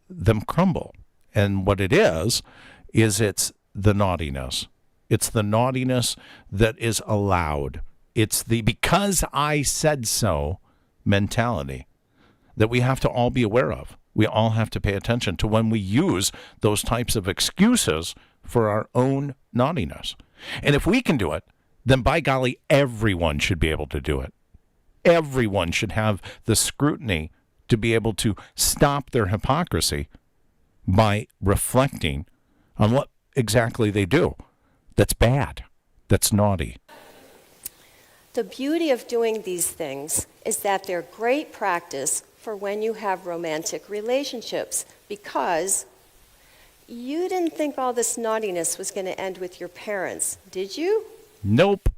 them crumble? And what it is it's the naughtiness. It's the naughtiness that is allowed. It's the because I said so mentality that we have to all be aware of. We all have to pay attention to when we use those types of excuses for our own naughtiness. And if we can do it, then by golly, everyone should be able to do it. Everyone should have the scrutiny to be able to stop their hypocrisy by reflecting on what exactly they do that's bad, that's naughty. The beauty of doing these things is that they're great practice for when you have romantic relationships, because you didn't think all this naughtiness was going to end with your parents, did you? Nope.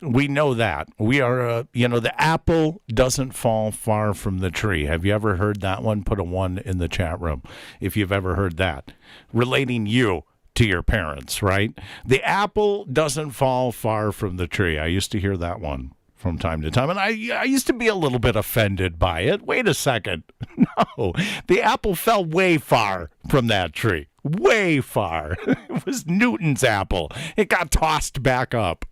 We know that. We are, the apple doesn't fall far from the tree. Have you ever heard that one? Put a 1 in the chat room if you've ever heard that. Relating you to your parents, right? The apple doesn't fall far from the tree. I used to hear that one from time to time, and I used to be a little bit offended by it. Wait a second. No, the apple fell way far from that tree. Way far. It was Newton's apple. It got tossed back up.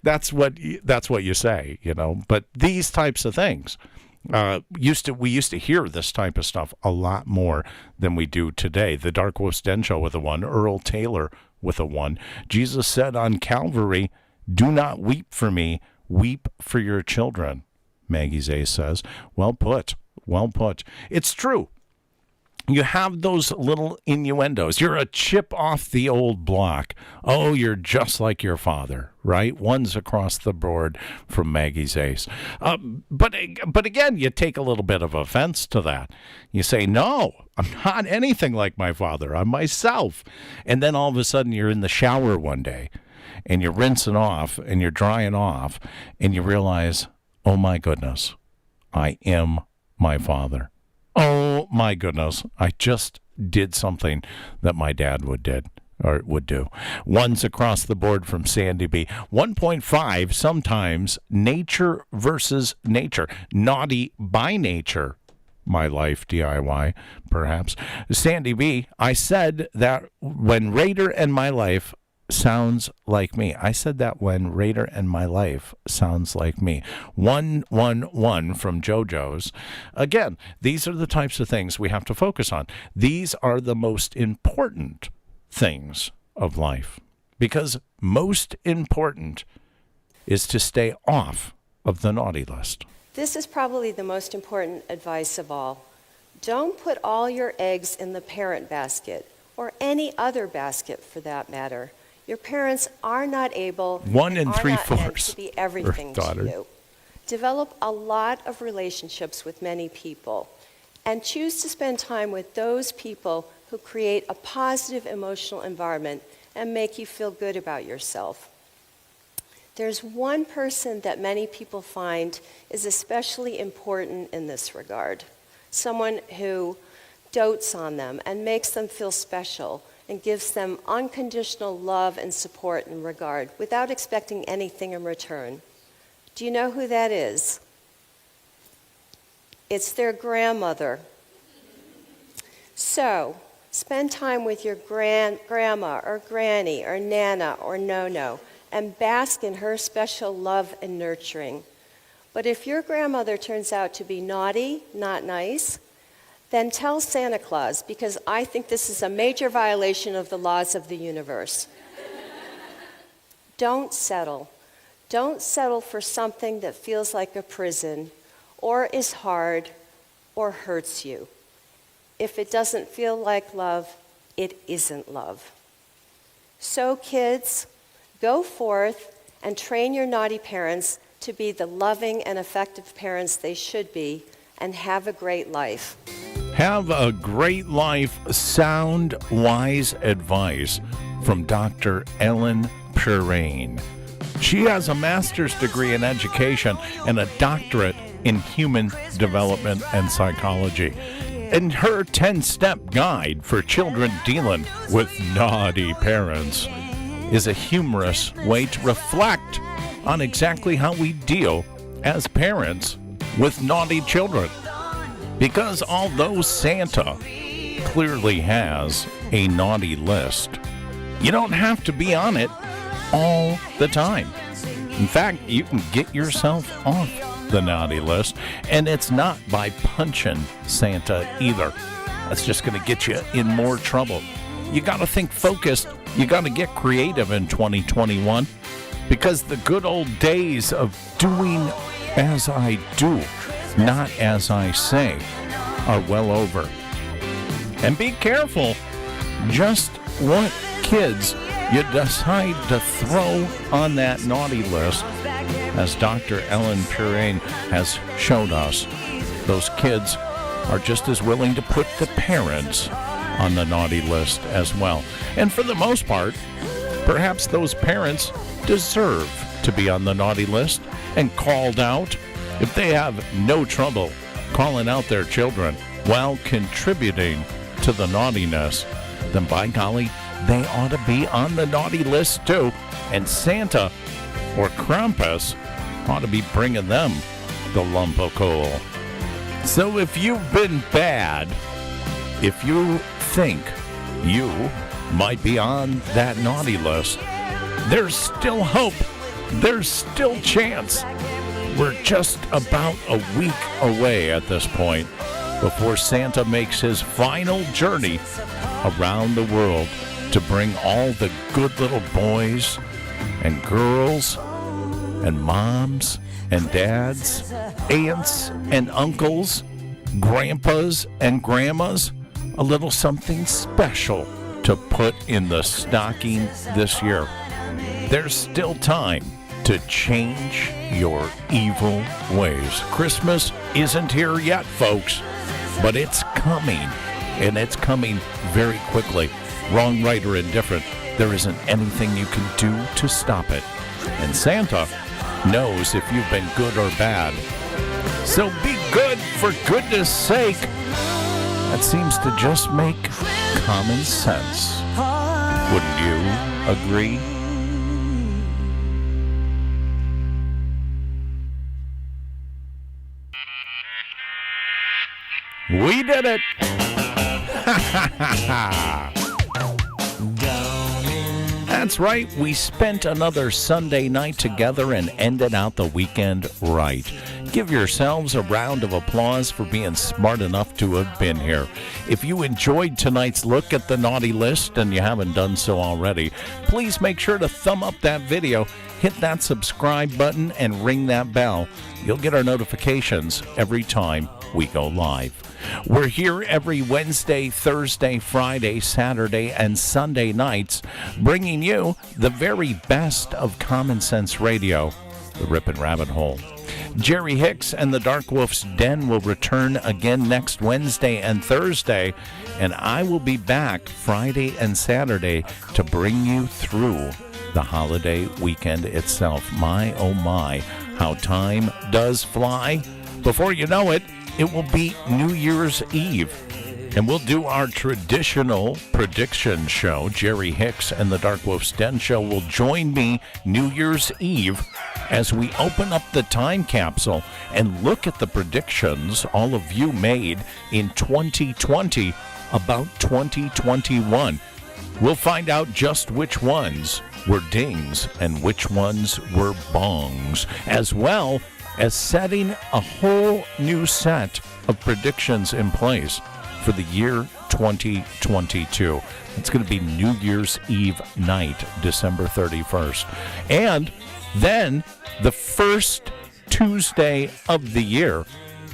That's what you say, But these types of things, we used to hear this type of stuff a lot more than we do today. The Dark Wolf's Den Show with a 1, Earl Taylor with a 1. Jesus said on Calvary, "Do not weep for me, weep for your children." Maggie Zay says, well put, well put. It's true. You have those little innuendos. You're a chip off the old block. Oh, you're just like your father, right? One's across the board from Maggie's Ace. But again, you take a little bit of offense to that. You say, no, I'm not anything like my father. I'm myself. And then all of a sudden you're in the shower one day and you're rinsing off and you're drying off and you realize, oh my goodness, I am my father. Oh my goodness, I just did something that my dad would do. One's across the board from Sandy B. 1.5, sometimes nature versus nature. Naughty by nature. My life DIY, perhaps. Sandy B, I said that when Raider and my life sounds like me. I said that when Raider and my life sounds like me. 111 from JoJo's. Again, these are the types of things we have to focus on. These are the most important things of life, because most important is to stay off of the naughty list. This is probably the most important advice of all. Don't put all your eggs in the parent basket, or any other basket for that matter. Your parents are not able 1 3/4 to be everything to you. Develop a lot of relationships with many people and choose to spend time with those people who create a positive emotional environment and make you feel good about yourself. There's one person that many people find is especially important in this regard. Someone who dotes on them and makes them feel special and gives them unconditional love and support and regard without expecting anything in return. Do you know who that is? It's their grandmother. So, spend time with your grandma or granny or nana or no-no and bask in her special love and nurturing. But if your grandmother turns out to be naughty, not nice, then tell Santa Claus, because I think this is a major violation of the laws of the universe. Don't settle. Don't settle for something that feels like a prison, or is hard, or hurts you. If it doesn't feel like love, it isn't love. So kids, go forth and train your naughty parents to be the loving and effective parents they should be, and have a great life. Have a great life. Sound, wise advice from Dr. Ellen Perrine. She has a master's degree in education and a doctorate in human development and psychology. And her 10-step guide for children dealing with naughty parents is a humorous way to reflect on exactly how we deal as parents with naughty children. Because although Santa clearly has a naughty list, you don't have to be on it all the time. In fact, you can get yourself off the naughty list, and it's not by punching Santa either. That's just going to get you in more trouble. You got to think focused. You got to get creative in 2021, because the good old days of doing as I do, not as I say, are well over. And be careful just what kids you decide to throw on that naughty list. As Dr. Ellen Perrine has showed us, those kids are just as willing to put the parents on the naughty list as well. And for the most part, perhaps those parents deserve to be on the naughty list and called out. If they have no trouble calling out their children while contributing to the naughtiness, then by golly, they ought to be on the naughty list too. And Santa or Krampus ought to be bringing them the lump of coal. So if you've been bad, if you think you might be on that naughty list, there's still hope. There's still chance. We're just about a week away at this point before Santa makes his final journey around the world to bring all the good little boys and girls and moms and dads, aunts and uncles, grandpas and grandmas a little something special to put in the stocking this year. There's still time to change your evil ways. Christmas isn't here yet, folks, but it's coming, and it's coming very quickly. Wrong, right, or indifferent, there isn't anything you can do to stop it. And Santa knows if you've been good or bad. So be good, for goodness sake. That seems to just make common sense. Wouldn't you agree? We did it! Ha ha ha ha! That's right, we spent another Sunday night together and ended out the weekend right. Give yourselves a round of applause for being smart enough to have been here. If you enjoyed tonight's look at the naughty list and you haven't done so already, please make sure to thumb up that video, hit that subscribe button, and ring that bell. You'll get our notifications every time we go live. We're here every Wednesday, Thursday, Friday, Saturday, and Sunday nights, bringing you the very best of Common Sense Radio, the Ripon Rabbit Hole. Jerry Hicks and the Dark Wolf's Den will return again next Wednesday and Thursday, and I will be back Friday and Saturday to bring you through the holiday weekend itself. My, oh my, how time does fly. Before you know it, it will be New Year's Eve, and we'll do our traditional prediction show. Jerry Hicks and the Dark Wolf's Den show will join me New Year's Eve as we open up the time capsule and look at the predictions all of you made in 2020 about 2021. We'll find out just which ones were dings and which ones were bongs, as well as setting a whole new set of predictions in place for the year 2022. It's going to be New Year's Eve night, December 31st. And then the first Tuesday of the year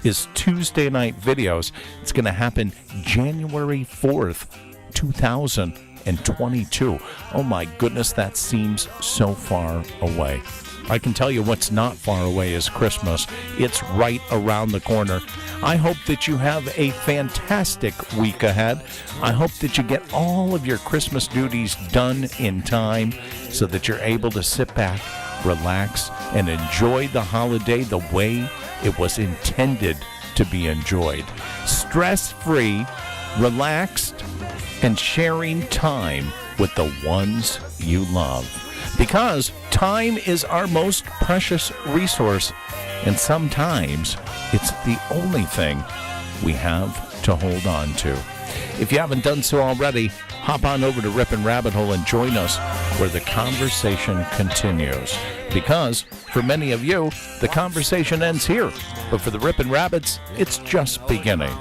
is Tuesday Night Videos. It's going to happen January 4th, 2022. Oh my goodness, that seems so far away. I can tell you what's not far away is Christmas. It's right around the corner. I hope that you have a fantastic week ahead. I hope that you get all of your Christmas duties done in time so that you're able to sit back, relax, and enjoy the holiday the way it was intended to be enjoyed. Stress-free, relaxed, and sharing time with the ones you love. Because time is our most precious resource, and sometimes it's the only thing we have to hold on to. If you haven't done so already, hop on over to Ripon Rabbit Hole and join us where the conversation continues. Because for many of you, the conversation ends here. But for the Ripon Rabbits, it's just beginning.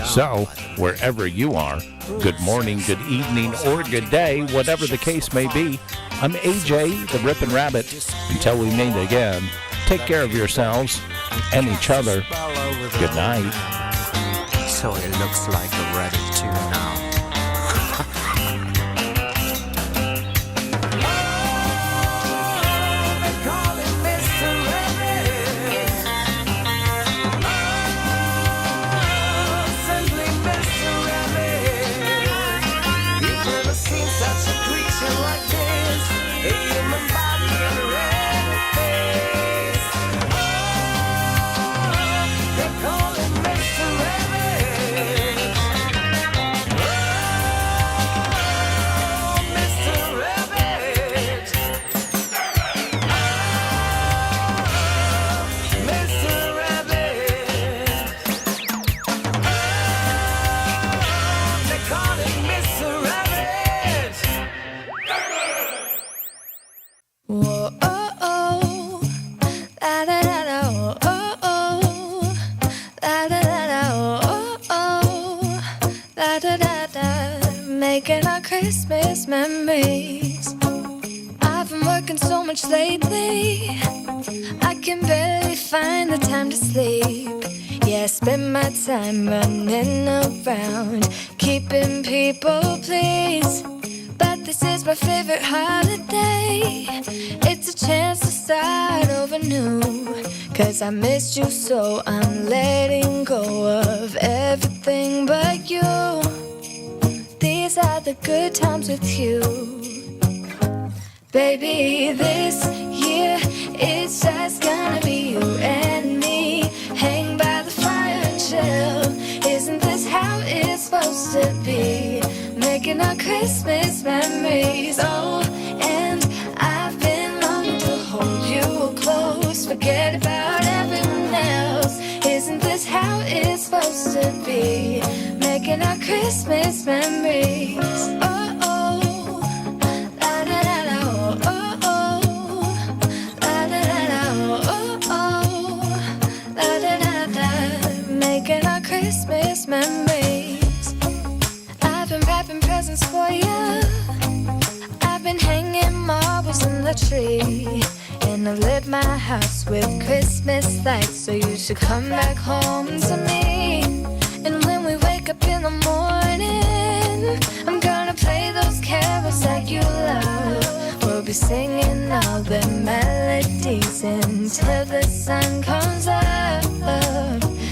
So, wherever you are, good morning, good evening, or good day, whatever the case may be, I'm AJ, the Ripon Rabbit. Until we meet again, take care of yourselves and each other. Good night. So it looks like a ready to now. Making our Christmas memories. I've been working so much lately, I can barely find the time to sleep. Yeah, I spend my time running around, keeping people pleased. But this is my favorite holiday. It's a chance to start over new. 'Cause I missed you, so I'm letting go of everything but you. These are the good times with you. Baby, this year it's just gonna be you and me. Hang by the fire and chill. Isn't this how it's supposed to be? Making our Christmas memories. Oh, and I've been longing to hold you close. Forget about everyone else. Isn't this how it's supposed to be? Making our Christmas memories. Oh, oh, la da da da, oh, oh, la da da da, oh, oh, la da da da. Making our Christmas memories. I've been wrapping presents for you. I've been hanging marbles in the tree. And I lit my house with Christmas lights. So you should come back home to me. And when we wake up in the morning, I'm gonna play those carols that you love. We'll be singing all the melodies until the sun comes up.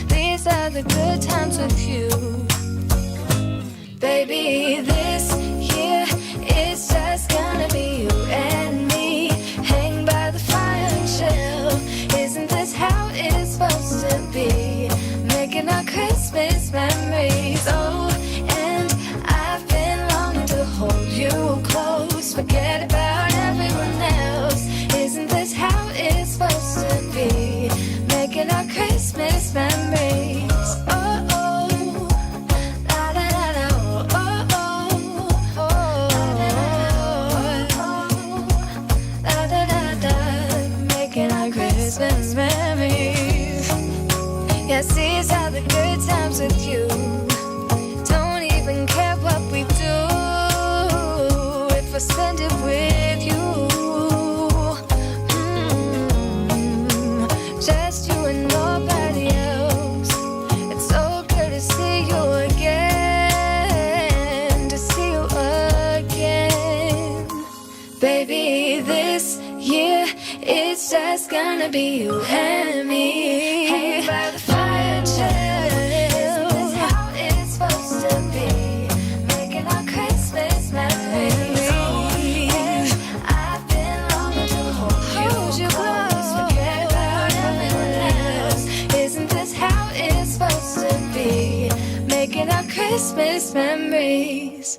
These are the good times with you. Baby, this year it's just gonna be you and me. Hang by the fire and chill. Isn't this how it's supposed to be? Making our Christmas memories. Oh, and I've been longing to hold you close. Forget about everyone else. Isn't this how it's supposed to be? Making our Christmas memories. Oh, oh, la da da da, oh, oh, gonna be you and me. Hanging by the fire chill. Isn't this how it's supposed to be? Making our Christmas memories. I've been longing to hold you close. Forget about everyone else. Isn't this how it's supposed to be? Making our Christmas memories.